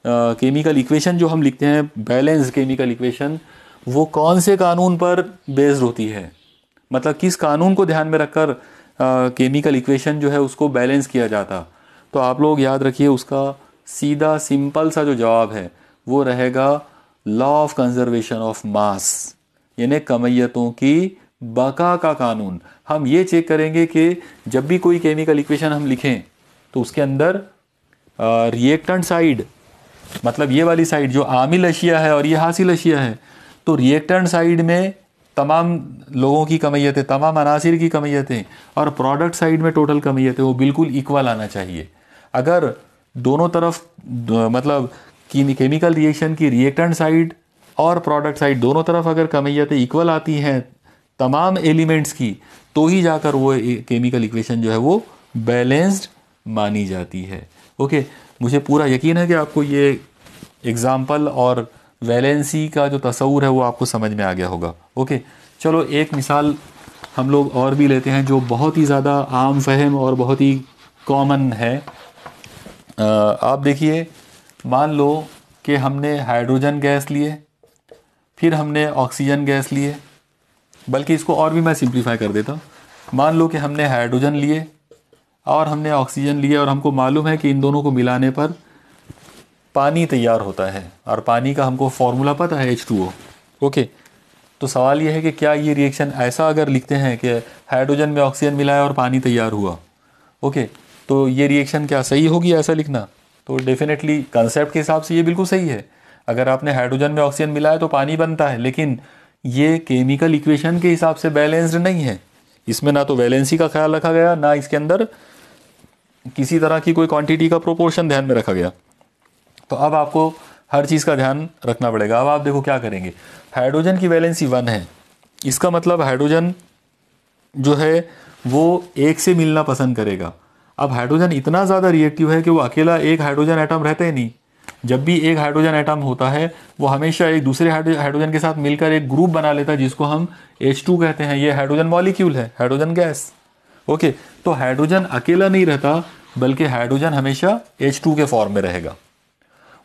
केमिकल इक्वेशन जो हम लिखते हैं बैलेंस केमिकल इक्वेशन, वो कौन से कानून पर बेस्ड होती है, मतलब किस कानून को ध्यान में रखकर केमिकल इक्वेशन जो है उसको बैलेंस किया जाता। तो आप लोग याद रखिए उसका सीधा सिंपल सा जो जवाब है वो रहेगा law of conservation of mass, यानी कमियतों की बका का कानून। हम ये चेक करेंगे कि जब भी कोई केमिकल इक्वेशन हम लिखें तो उसके अंदर रिएक्टेंट साइड, मतलब ये वाली साइड जो आमिल अशिया है और ये हासिल अशिया है, तो रिएक्टेंट साइड में तमाम लोगों की कमियतें, तमाम अनासिर की कमियतें, और प्रोडक्ट साइड में टोटल कमियतें, वो बिल्कुल इक्वल आना चाहिए। अगर दोनों तरफ मतलब कि केमिकल रिएक्शन की रिएक्टेंट साइड और प्रोडक्ट साइड दोनों तरफ अगर कमियतें इक्वल आती हैं तमाम एलिमेंट्स की, तो ही जाकर वो केमिकल इक्वेशन जो है वो बैलेंस्ड मानी जाती है। ओके, मुझे पूरा यकीन है कि आपको ये एग्जाम्पल और वैलेंसी का जो तस्वूर है वो आपको समझ में आ गया होगा। ओके, चलो एक मिसाल हम लोग और भी लेते हैं जो बहुत ही ज़्यादा आम फहम और बहुत ही कॉमन है। आप देखिए, मान लो कि हमने हाइड्रोजन गैस लिए, फिर हमने ऑक्सीजन गैस लिए, बल्कि इसको और भी मैं सिंप्लीफाई कर देता हूँ। मान लो कि हमने हाइड्रोजन लिए और हमने ऑक्सीजन लिए, और हमको मालूम है कि इन दोनों को मिलाने पर पानी तैयार होता है, और पानी का हमको फॉर्मूला पता है H2O। ओके, तो सवाल ये है कि क्या ये रिएक्शन ऐसा अगर लिखते हैं कि हाइड्रोजन में ऑक्सीजन मिलाया और पानी तैयार हुआ, ओके, तो ये रिएक्शन क्या सही होगी ऐसा लिखना? तो डेफिनेटली कंसेप्ट के हिसाब से ये बिल्कुल सही है। अगर आपने हाइड्रोजन में ऑक्सीजन मिलाया तो पानी बनता है, लेकिन ये केमिकल इक्वेशन के हिसाब से बैलेंस्ड नहीं है। इसमें ना तो वैलेंसी का ख्याल रखा गया, ना इसके अंदर किसी तरह की कोई क्वांटिटी का प्रोपोर्शन ध्यान में रखा गया। तो अब आपको हर चीज़ का ध्यान रखना पड़ेगा। अब आप देखो क्या करेंगे, हाइड्रोजन की वैलेंसी 1 है, इसका मतलब हाइड्रोजन जो है वो एक से मिलना पसंद करेगा। अब हाइड्रोजन इतना ज़्यादा रिएक्टिव है कि वो अकेला एक हाइड्रोजन एटम रहता ही नहीं। जब भी एक हाइड्रोजन एटम होता है वो हमेशा एक दूसरे हाइड्रोजन के साथ मिलकर एक ग्रुप बना लेता है, जिसको हम H2 कहते हैं। ये हाइड्रोजन मॉलिक्यूल है, हाइड्रोजन गैस। ओके, तो हाइड्रोजन अकेला नहीं रहता, बल्कि हाइड्रोजन हमेशा H2 के फॉर्म में रहेगा।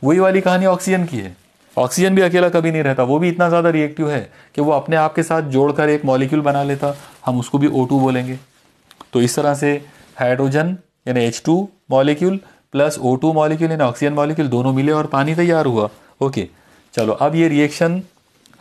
वही वाली कहानी ऑक्सीजन की है। ऑक्सीजन भी अकेला कभी नहीं रहता, वो भी इतना ज़्यादा रिएक्टिव है कि वो अपने आप के साथ जोड़कर एक मॉलिक्यूल बना लेता, हम उसको भी O2 बोलेंगे। तो इस तरह से हाइड्रोजन यानी H2 molecule plus O2 molecule यानी ऑक्सीजन मॉलिक्यूल दोनों मिले और पानी तैयार हुआ। ओके, चलो अब ये रिएक्शन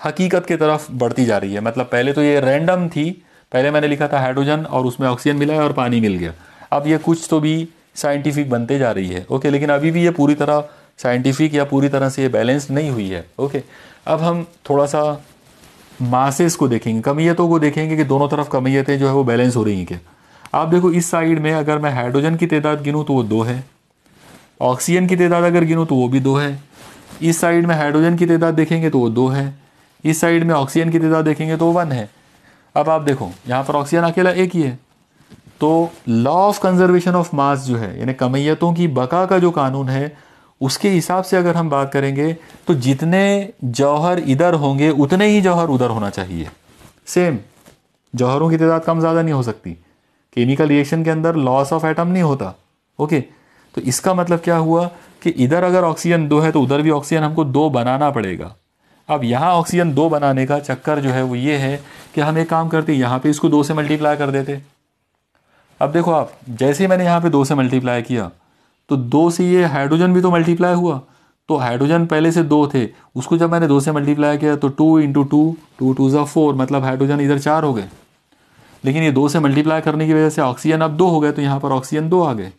हकीकत की तरफ बढ़ती जा रही है। मतलब पहले तो ये रैंडम थी, पहले मैंने लिखा था हाइड्रोजन और उसमें ऑक्सीजन मिलाया और पानी मिल गया। अब ये कुछ तो भी साइंटिफिक बनते जा रही है। ओके, लेकिन अभी भी ये पूरी तरह साइंटिफिक या पूरी तरह से ये बैलेंस नहीं हुई है। ओके, अब हम थोड़ा सा मासेस को देखेंगे, कमियतों को देखेंगे कि दोनों तरफ कमियतें जो है वो बैलेंस हो रही हैं क्या। आप देखो इस साइड में अगर मैं हाइड्रोजन की तादाद गिनूँ तो वो 2 है, ऑक्सीजन की तादाद अगर गिनूँ तो वो भी 2 है। इस साइड में हाइड्रोजन की तादाद देखेंगे तो वो 2 है, इस साइड में ऑक्सीजन की तादाद देखेंगे तो 1 है। अब आप देखो यहाँ पर ऑक्सीजन अकेला एक ही है, तो law of conservation of mass जो है, यानी कमैयतों की बका का जो कानून है, उसके हिसाब से अगर हम बात करेंगे तो जितने जौहर इधर होंगे उतने ही जौहर उधर होना चाहिए। सेम, जौहरों की तादाद कम ज़्यादा नहीं हो सकती। केमिकल रिएक्शन के अंदर लॉस ऑफ एटम नहीं होता। ओके, तो इसका मतलब क्या हुआ कि इधर अगर ऑक्सीजन 2 है तो उधर भी ऑक्सीजन हमको 2 बनाना पड़ेगा। अब यहाँ ऑक्सीजन 2 बनाने का चक्कर जो है वो ये है कि हम एक काम करते, यहाँ पे इसको 2 से मल्टीप्लाई कर देते। अब देखो आप, जैसे ही मैंने यहाँ पे 2 से मल्टीप्लाई किया तो 2 से ये हाइड्रोजन भी तो मल्टीप्लाई हुआ। तो हाइड्रोजन पहले से 2 थे, उसको जब मैंने 2 से मल्टीप्लाई किया तो 2 इंटू 2, 2 टू ज़ा 4, मतलब हाइड्रोजन इधर 4 हो गए। लेकिन ये 2 से मल्टीप्लाई करने की वजह से ऑक्सीजन अब 2 हो गए, तो यहाँ पर ऑक्सीजन 2 आ गए।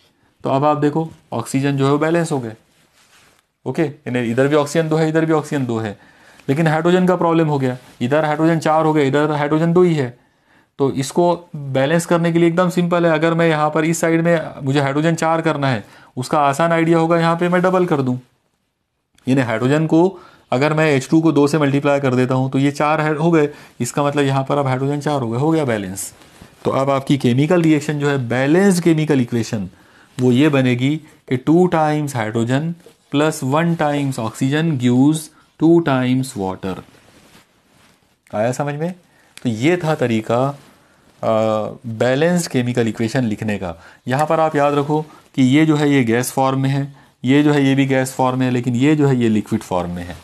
तो अब आप देखो ऑक्सीजन जो है वो बैलेंस हो गए। ओके, इधर भी ऑक्सीजन 2 है, इधर भी ऑक्सीजन 2 है, लेकिन हाइड्रोजन का प्रॉब्लम हो गया। इधर हाइड्रोजन 4 हो गए, इधर हाइड्रोजन 2 ही है। तो इसको बैलेंस करने के लिए एकदम सिंपल है, अगर मैं यहाँ पर इस साइड में मुझे हाइड्रोजन 4 करना है, उसका आसान आइडिया होगा यहाँ पे मैं डबल कर दूँ। यानी हाइड्रोजन को अगर मैं H2 को 2 से मल्टीप्लाई कर देता हूँ तो ये 4 हो गए, इसका मतलब यहाँ पर अब हाइड्रोजन 4 हो गए, हो गया बैलेंस। तो अब आपकी केमिकल रिएक्शन जो है, बैलेंस्ड केमिकल इक्वेशन, वो ये बनेगी कि 2 times hydrogen plus 1 times oxygen gives 2 times water. आया समझ में? तो ये था तरीका बैलेंस्ड केमिकल इक्वेशन लिखने का। यहाँ पर आप याद रखो कि ये जो है ये गैस फॉर्म में है, ये जो है ये भी गैस फॉर्म में है, लेकिन ये जो है ये लिक्विड फॉर्म में है।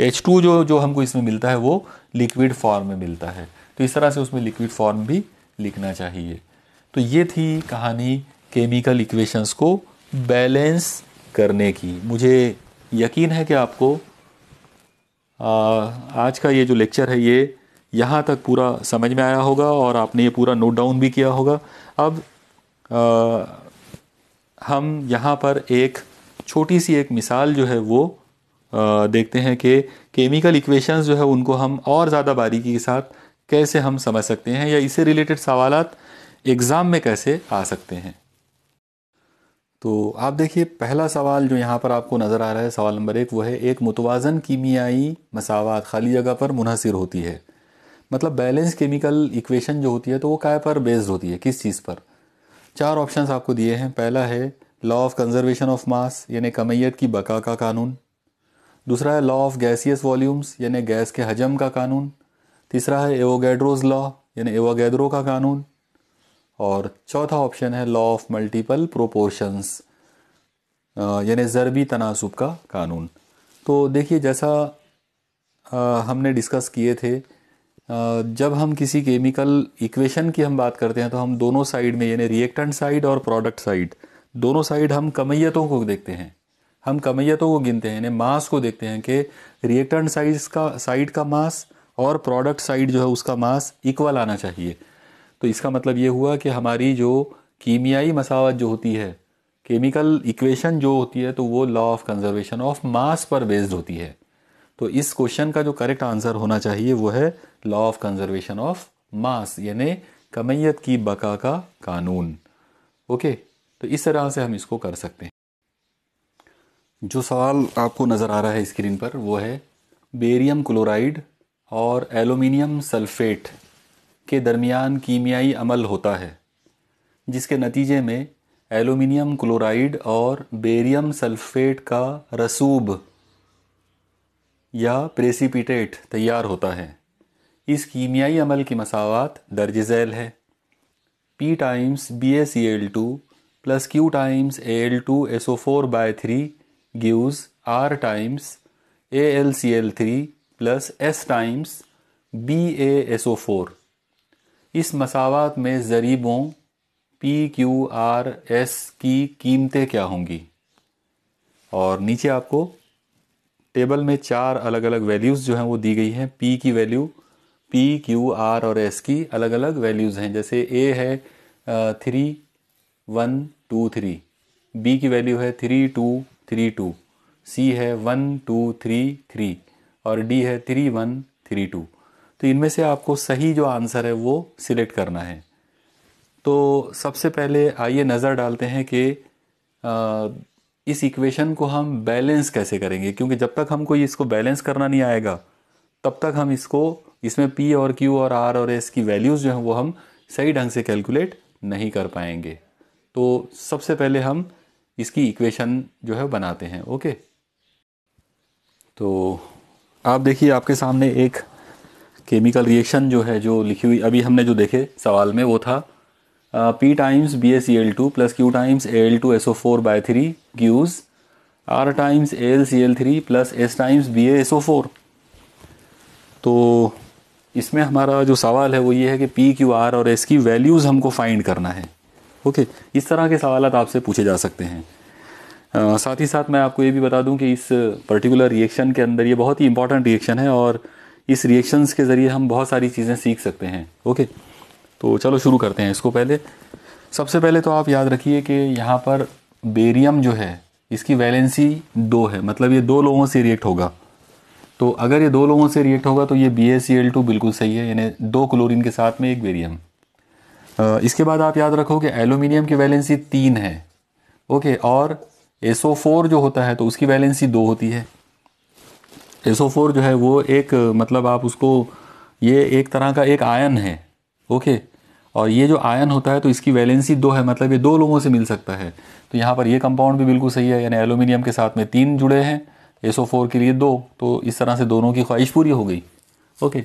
H2 जो हमको इसमें मिलता है वो लिक्विड फॉर्म में मिलता है, तो इस तरह से उसमें लिक्विड फॉर्म भी लिखना चाहिए। तो ये थी कहानी केमिकल इक्वेशंस को बैलेंस करने की। मुझे यकीन है कि आपको आज का ये जो लेक्चर है ये यहाँ तक पूरा समझ में आया होगा और आपने ये पूरा नोट डाउन भी किया होगा। अब हम यहाँ पर एक छोटी सी एक मिसाल जो है वो देखते हैं कि केमिकल इक्वेशंस जो है उनको हम और ज़्यादा बारीकी के साथ कैसे हम समझ सकते हैं, या इससे रिलेटेड सवालात एग्ज़ाम में कैसे आ सकते हैं। तो आप देखिए, पहला सवाल जो यहाँ पर आपको नज़र आ रहा है, सवाल नंबर 1, वो है एक मुतवाज़न कीमियाई मसावात खाली जगह पर मुनहसिर होती है। मतलब बैलेंस केमिकल इक्वेशन जो होती है तो वो काय पर बेस्ड होती है, किस चीज़ पर? 4 ऑप्शंस आपको दिए हैं। पहला है law of conservation of mass, यानी कमैयत की बका का कानून। दूसरा है लॉ ऑफ गैसियस वॉल्यूम्स, यानी गैस के हजम का कानून। तीसरा है एवोगैड्रोज लॉ, यानी एवोगैड्रो का कानून। और चौथा ऑप्शन है लॉ ऑफ मल्टीपल प्रोपोर्शंस, यानी ज़रबी तनासुब का कानून। तो देखिए, जैसा हमने डिस्कस किए थे, जब हम किसी केमिकल इक्वेशन की हम बात करते हैं तो हम दोनों साइड में, यानी रिएक्टेंट साइड और प्रोडक्ट साइड, दोनों साइड हम कमैयतों को देखते हैं, हम कमैयतों को गिनते हैं, यानी मास को देखते हैं कि रिएक्टेंट साइड का मास और प्रोडक्ट साइड जो है उसका मास इक्वल आना चाहिए। तो इसका मतलब ये हुआ कि हमारी जो कीमियाई मसावत जो होती है, केमिकल इक्वेशन जो होती है, तो वो law of conservation of mass पर बेस्ड होती है। तो इस क्वेश्चन का जो करेक्ट आंसर होना चाहिए वो है law of conservation of mass, यानी कमैयत की बका का कानून। ओके, तो इस तरह से हम इसको कर सकते हैं। जो सवाल आपको नज़र आ रहा है स्क्रीन पर वो है बेरियम क्लोराइड और एल्युमिनियम सल्फेट के दरमियान कीमियाई अमल होता है जिसके नतीजे में एल्युमिनियम क्लोराइड और बेरियम सल्फेट का रसूब या प्रेसिपिटेट तैयार होता है। इस कीमियाई अमल की मसावात दर्ज झैल है। P times BaCl2 plus Q times Al2SO4/3 gives R times AlCl3 plus S times BaSO4। इस मसावात में ज़रीबों P, Q, R, S की कीमतें क्या होंगी? और नीचे आपको टेबल में 4 अलग अलग वैल्यूज़ जो हैं वो दी गई हैं। P की वैल्यू, P, Q, R और S की अलग अलग वैल्यूज़ हैं। जैसे A है 3, 1, 2, 3, B की वैल्यू है 3, 2, 3, 2, C है 1, 2, 3, 3 और D है 3, 1, 3, 2। तो इनमें से आपको सही जो आंसर है वो सिलेक्ट करना है। तो सबसे पहले आइए नज़र डालते हैं कि इस इक्वेशन को हम बैलेंस कैसे करेंगे, क्योंकि जब तक हमको इसको बैलेंस करना नहीं आएगा तब तक हम इसमें P और Q और R और S की वैल्यूज़ जो हैं वो हम सही ढंग से कैलकुलेट नहीं कर पाएंगे। तो सबसे पहले हम इसकी इक्वेशन जो है बनाते हैं। ओके, तो आप देखिए आपके सामने एक केमिकल रिएक्शन जो है जो लिखी हुई अभी हमने जो देखे सवाल में वो था P times BaCl2 plus Q times Al2SO4/3 gives R times AlCl3 plus S times BaSO4। तो इसमें हमारा जो सवाल है वो ये है कि P, Q, R और S की वैल्यूज़ हमको फाइंड करना है। ओके, इस तरह के सवाल आपसे पूछे जा सकते हैं। साथ ही साथ मैं आपको ये भी बता दूं कि इस पर्टिकुलर रिएक्शन के अंदर ये बहुत ही इंपॉर्टेंट रिएक्शन है और इस रिएक्शंस के ज़रिए हम बहुत सारी चीज़ें सीख सकते हैं। ओके, तो चलो शुरू करते हैं इसको। सबसे पहले तो आप याद रखिए कि यहाँ पर बेरियम जो है इसकी वैलेंसी 2 है, मतलब ये 2 लोगों से रिएक्ट होगा। तो अगर ये 2 लोगों से रिएक्ट होगा तो ये BaCl2 बिल्कुल सही है, यानी 2 क्लोरीन के साथ में एक बेरियम। इसके बाद आप याद रखो कि एल्यूमिनियम की वैलेंसी 3 है। ओके, और SO4 जो होता है तो उसकी वैलेंसी 2 होती है। SO4 जो है वो एक मतलब आप उसको ये एक तरह का एक आयन है। ओके, और ये जो आयन होता है तो इसकी वैलेंसी 2 है, मतलब ये 2 लोगों से मिल सकता है। तो यहाँ पर ये कंपाउंड भी बिल्कुल सही है, यानी एल्यूमिनियम के साथ में 3 जुड़े हैं, SO4 के लिए 2, तो इस तरह से दोनों की ख्वाहिश पूरी हो गई। ओके,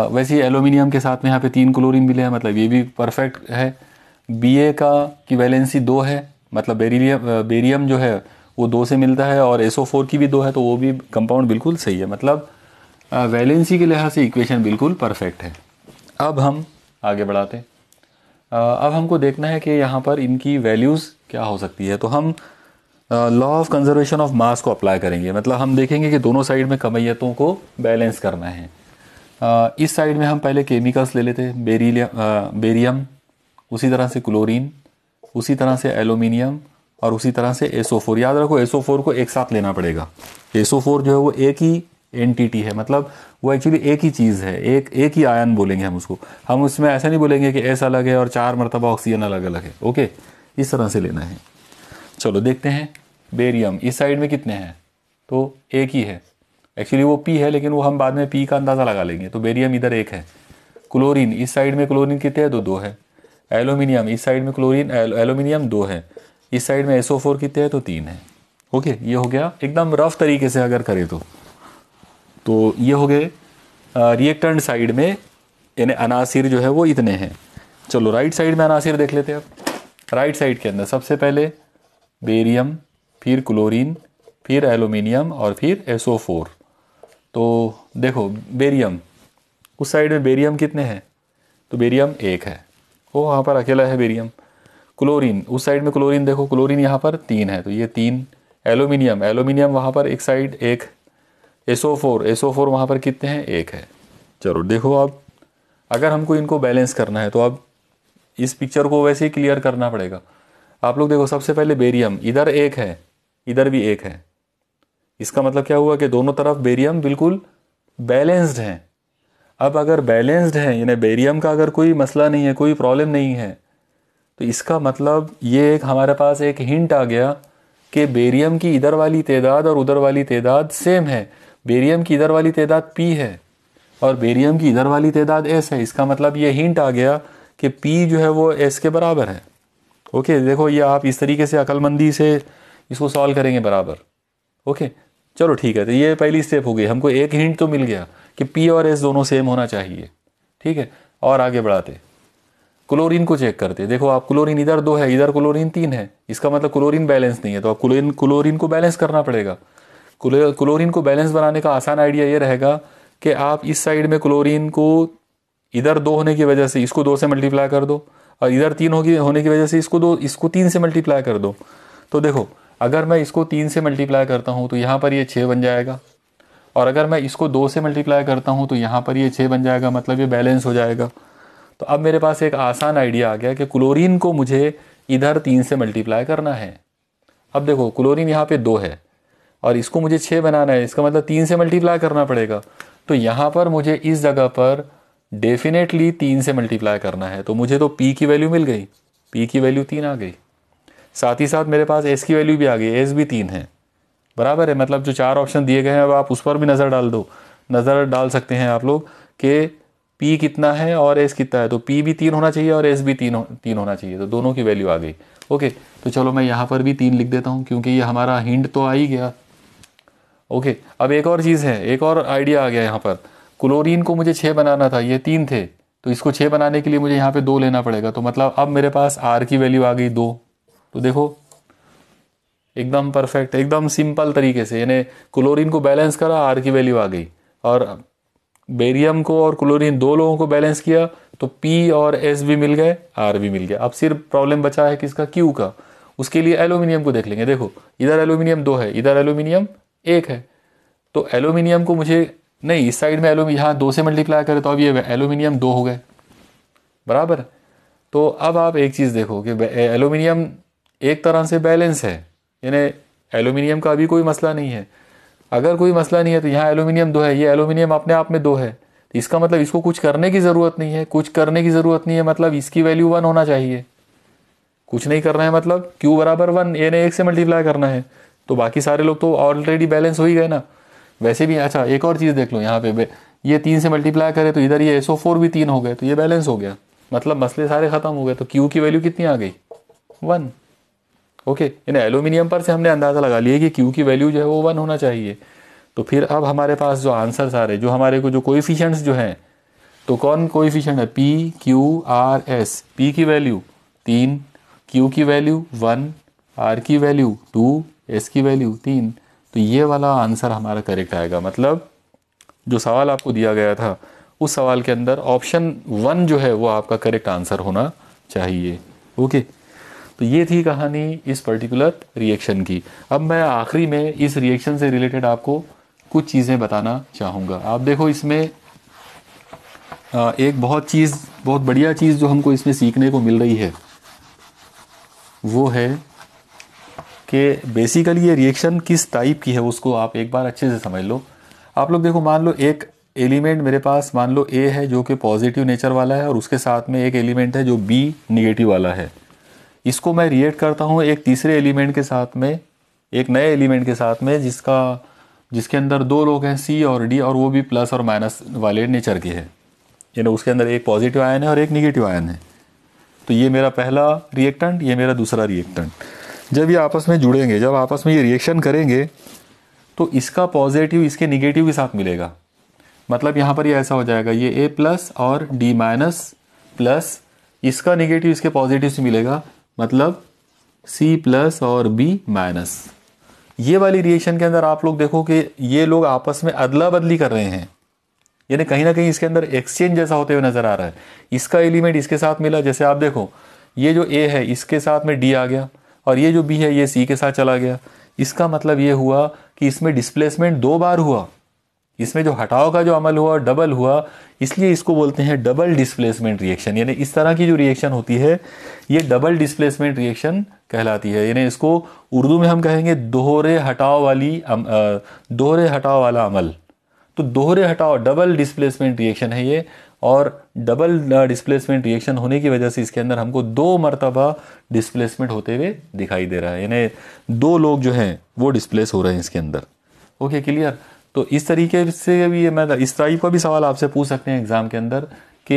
वैसे ही एल्यूमिनियम के साथ में यहाँ पे 3 क्लोरीन मिले हैं, मतलब ये भी परफेक्ट है। Ba की वैलेंसी 2 है, मतलब बेरियम जो है वो 2 से मिलता है और SO4 की भी 2 है, तो वो भी कंपाउंड बिल्कुल सही है, मतलब वैलेंसी के लिहाज से इक्वेशन बिल्कुल परफेक्ट है। अब हम आगे बढ़ाते हैं। अब हमको देखना है कि यहाँ पर इनकी वैल्यूज़ क्या हो सकती है। तो हम law of conservation of mass को अप्लाई करेंगे, मतलब हम देखेंगे कि दोनों साइड में कमैयतों को बैलेंस करना है। इस साइड में हम पहले केमिकल्स ले लेते हैं, बेरियम, उसी तरह से क्लोरीन, उसी तरह से एल्यूमिनियम और उसी तरह से SO4। याद रखो SO4 को एक साथ लेना पड़ेगा। SO4 जो है वो एक ही एंटिटी है, मतलब वो एक्चुअली एक ही चीज़ है, एक ही आयन बोलेंगे हम उसको। हम उसमें ऐसा नहीं बोलेंगे कि S अलग है और 4 मरतबा ऑक्सीजन अलग अलग है। ओके, इस तरह से लेना है। चलो देखते हैं। बेरियम इस साइड में कितने हैं, तो एक ही है, एक्चुअली वो P है लेकिन वो हम बाद में P का अंदाज़ा लगा लेंगे। तो बेरियम इधर एक है। क्लोरीन इस साइड में क्लोरीन कितने हैं, तो 2 है। एल्यूमिनियम इस साइड में क्लोरीन एल्यूमिनियम 2 है, इस साइड में SO4 कितने हैं, तो 3 है। ओके, ये हो गया एकदम रफ तरीके से अगर करें तो ये हो गए रिएक्टेंट साइड में, यानी अनासिर जो है वो इतने हैं। चलो राइट साइड में अनासिर देख लेते हैं। अब राइट साइड के अंदर सबसे पहले बेरियम, फिर क्लोरीन, फिर एल्यूमिनियम और फिर SO4। तो देखो बेरियम, उस साइड में बेरियम कितने हैं, तो बेरियम 1 है, वो वहाँ पर अकेला है बेरियम। क्लोरीन उस साइड में क्लोरीन देखो, क्लोरीन यहाँ पर 3 है, तो ये 3। एल्यूमिनियम वहाँ पर एक साइड 1। SO4 वहाँ पर कितने हैं, 1 है। चलो देखो, अब अगर हमको इनको बैलेंस करना है तो अब इस पिक्चर को वैसे ही क्लियर करना पड़ेगा। आप लोग देखो, सबसे पहले बेरियम इधर 1 है, इधर भी 1 है। इसका मतलब क्या हुआ कि दोनों तरफ बेरियम बिल्कुल बैलेंस्ड हैं। अब अगर बैलेंस्ड है, यानी बेरियम का अगर कोई मसला नहीं है, कोई प्रॉब्लम नहीं है, तो इसका मतलब ये एक हमारे पास एक हिंट आ गया कि बेरियम की इधर वाली तादाद और उधर वाली तादाद सेम है। बेरियम की इधर वाली तादाद P है और बेरियम की इधर वाली तादाद S है। इसका मतलब ये हिंट आ गया कि P जो है वो S के बराबर है। ओके, देखो ये आप इस तरीके से अक्लमंदी से इसको सॉल्व करेंगे बराबर। ओके, चलो ठीक है, तो ये पहली स्टेप हो गई, हमको एक हिंट तो मिल गया कि P और S दोनों सेम होना चाहिए। ठीक है, और आगे बढ़ाते, क्लोरीन को चेक करते। देखो आप, क्लोरीन इधर 2 है, इधर क्लोरीन 3 है, इसका मतलब क्लोरीन बैलेंस नहीं है, तो आप क्लोरीन को बैलेंस करना पड़ेगा। क्लोरीन को बैलेंस बनाने का आसान आइडिया ये रहेगा कि आप इस साइड में क्लोरीन को इधर 2 होने की वजह से इसको 2 से मल्टीप्लाई कर दो, और इधर 3 होने की वजह से इसको 3 से मल्टीप्लाई कर दो। तो देखो, अगर मैं इसको 3 से मल्टीप्लाई करता हूँ तो यहाँ पर ये 6 बन जाएगा, और अगर मैं इसको 2 से मल्टीप्लाई करता हूँ तो यहाँ पर ये 6 बन जाएगा, मतलब ये बैलेंस हो जाएगा। तो अब मेरे पास एक आसान आइडिया आ गया कि क्लोरीन को मुझे इधर 3 से मल्टीप्लाई करना है। अब देखो, क्लोरीन यहाँ पे 2 है और इसको मुझे 6 बनाना है, इसका मतलब 3 से मल्टीप्लाई करना पड़ेगा। तो यहाँ पर मुझे इस जगह पर डेफिनेटली 3 से मल्टीप्लाई करना है। तो मुझे तो P की वैल्यू मिल गई, P की वैल्यू 3 आ गई। साथ ही साथ मेरे पास S की वैल्यू भी आ गई, S भी 3 है, बराबर है। मतलब जो 4 ऑप्शन दिए गए हैं अब आप उस पर भी नज़र डाल सकते हैं आप लोग कि P कितना है और S कितना है, तो P भी 3 होना चाहिए और S भी 3 होना चाहिए, तो दोनों की वैल्यू आ गई। ओके, तो चलो मैं यहाँ पर भी 3 लिख देता हूँ क्योंकि ये हमारा हिंट तो आ ही गया। ओके, अब एक और चीज़ है, एक और आइडिया आ गया यहाँ पर। क्लोरीन को मुझे 6 बनाना था, ये 3 थे, तो इसको 6 बनाने के लिए मुझे यहाँ पे 2 लेना पड़ेगा, तो मतलब अब मेरे पास R की वैल्यू आ गई 2। तो देखो एकदम परफेक्ट, एकदम सिंपल तरीके से, यानी क्लोरीन को बैलेंस करा, R की वैल्यू आ गई, और बेरियम को और क्लोरीन दो लोगों को बैलेंस किया तो P और S भी मिल गए, R भी मिल गया। अब सिर्फ प्रॉब्लम बचा है किसका, Q का। उसके लिए एल्यूमिनियम को देख लेंगे। देखो इधर एल्यूमिनियम 2 है, इधर एल्यूमिनियम 1 है, तो एल्यूमिनियम को मुझे नहीं, इस साइड में एल्यूमिनियम यहाँ 2 से मल्टीप्लाई करें तो अब ये एल्यूमिनियम 2 हो गए, बराबर। तो अब आप एक चीज़ देखो कि एल्यूमिनियम एक तरह से बैलेंस है, यानी एल्यूमिनियम का अभी कोई मसला नहीं है। अगर कोई मसला नहीं है तो यहाँ एल्यूमिनियम 2 है, ये एल्यूमिनियम अपने आप में 2 है, तो इसका मतलब इसको कुछ करने की ज़रूरत नहीं है। कुछ करने की ज़रूरत नहीं है मतलब इसकी वैल्यू 1 होना चाहिए। कुछ नहीं करना है मतलब Q बराबर 1, यानी 1 से मल्टीप्लाई करना है, तो बाकी सारे लोग तो ऑलरेडी बैलेंस हो ही गए ना। वैसे भी अच्छा एक और चीज़ देख लो, यहाँ पे ये 3 से मल्टीप्लाई करे तो इधर ये SO4 भी 3 हो गए, तो ये बैलेंस हो गया, मतलब मसले सारे ख़त्म हो गए। तो Q की वैल्यू कितनी आ गई, 1। ओके, यानी एल्यूमिनियम पर से हमने अंदाज़ा लगा लिया कि Q की वैल्यू जो है वो 1 होना चाहिए। तो फिर अब हमारे पास जो आंसर सारे, जो हमारे को जो कोएफिशिएंट्स जो हैं, तो कौन कोएफिशिएंट है, P Q R S। P की वैल्यू 3, Q की वैल्यू 1, R की वैल्यू 2, S की वैल्यू 3। तो ये वाला आंसर हमारा करेक्ट आएगा। मतलब जो सवाल आपको दिया गया था उस सवाल के अंदर ऑप्शन 1 जो है वो आपका करेक्ट आंसर होना चाहिए। ओके, तो ये थी कहानी इस पर्टिकुलर रिएक्शन की। अब मैं आखिरी में इस रिएक्शन से रिलेटेड आपको कुछ चीज़ें बताना चाहूँगा। आप देखो इसमें एक बहुत बढ़िया चीज़ जो हमको इसमें सीखने को मिल रही है वो है कि बेसिकली ये रिएक्शन किस टाइप की है उसको आप एक बार अच्छे से समझ लो। आप लोग देखो, मान लो एक एलिमेंट मेरे पास, मान लो A है जो कि पॉजिटिव नेचर वाला है, और उसके साथ में एक एलिमेंट है जो B निगेटिव वाला है। इसको मैं रिएक्ट करता हूँ एक तीसरे एलिमेंट के साथ में, एक नए एलिमेंट के साथ में जिसके अंदर 2 लोग हैं C और D, और वो भी प्लस और माइनस वाले नेचर के हैं, यानी उसके अंदर एक पॉजिटिव आयन है और एक निगेटिव आयन है। तो ये मेरा पहला रिएक्टेंट, ये मेरा दूसरा रिएक्टेंट। जब ये आपस में जुड़ेंगे, जब आपस में ये रिएक्शन करेंगे तो इसका पॉजिटिव इसके निगेटिव के साथ मिलेगा। मतलब यहाँ पर ये ऐसा हो जाएगा, ये A प्लस और D माइनस प्लस इसका निगेटिव इसके पॉजिटिव से मिलेगा, मतलब C प्लस और B माइनस। ये वाली रिएक्शन के अंदर आप लोग देखो कि ये लोग आपस में अदला बदली कर रहे हैं, यानी कहीं ना कहीं इसके अंदर एक्सचेंज जैसा होते हुए नजर आ रहा है। इसका एलिमेंट इसके साथ मिला, जैसे आप देखो ये जो A है इसके साथ में D आ गया, और ये जो B है ये C के साथ चला गया। इसका मतलब ये हुआ कि इसमें डिस्प्लेसमेंट 2 बार हुआ, इसमें जो हटाव का जो अमल हुआ डबल हुआ, इसलिए इसको बोलते हैं डबल डिस्प्लेसमेंट रिएक्शन। यानी इस तरह की जो रिएक्शन होती है ये डबल डिस्प्लेसमेंट रिएक्शन कहलाती है। यानी इसको उर्दू में हम कहेंगे दोहरे हटाव वाला अमल। तो दोहरे हटाव डबल डिस्प्लेसमेंट रिएक्शन है ये, और डबल डिस्प्लेसमेंट रिएक्शन होने की वजह से इसके अंदर हमको 2 मरतबा डिस्प्लेसमेंट होते हुए दिखाई दे रहा है, यानी 2 लोग जो हैं वो डिस्प्लेस हो रहे हैं इसके अंदर। Okay, clear. तो इस तरीके से भी मैं इस टाइप का भी सवाल आपसे पूछ सकते हैं एग्जाम के अंदर कि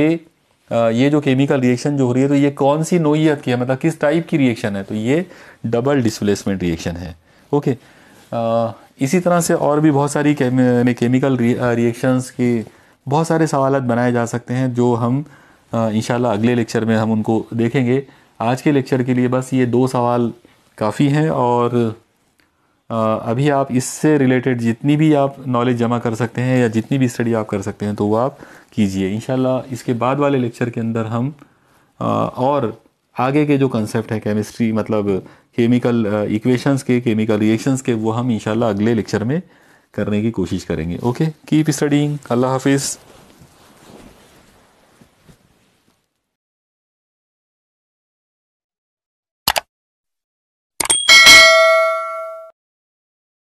ये जो केमिकल रिएक्शन जो हो रही है तो ये कौन सी नोयत की है, मतलब किस टाइप की रिएक्शन है, तो ये डबल डिस्प्लेसमेंट रिएक्शन है। ओके, इसी तरह से और भी बहुत सारी केमिकल रिएक्शंस के बहुत सारे सवाल बनाए जा सकते हैं जो हम इंशाल्लाह अगले लेक्चर में हम उनको देखेंगे। आज के लेक्चर के लिए बस ये 2 सवाल काफ़ी हैं, और अभी आप इससे रिलेटेड जितनी भी आप नॉलेज जमा कर सकते हैं या जितनी भी स्टडी आप कर सकते हैं तो वो आप कीजिए। इंशाल्लाह इसके बाद वाले लेक्चर के अंदर हम और आगे के जो कंसेप्ट है केमिस्ट्री, मतलब केमिकल इक्वेशंस के, केमिकल रिएक्शंस के, वो हम इंशाल्लाह अगले लेक्चर में करने की कोशिश करेंगे। Okay, keep studying. अल्लाह हाफिज़।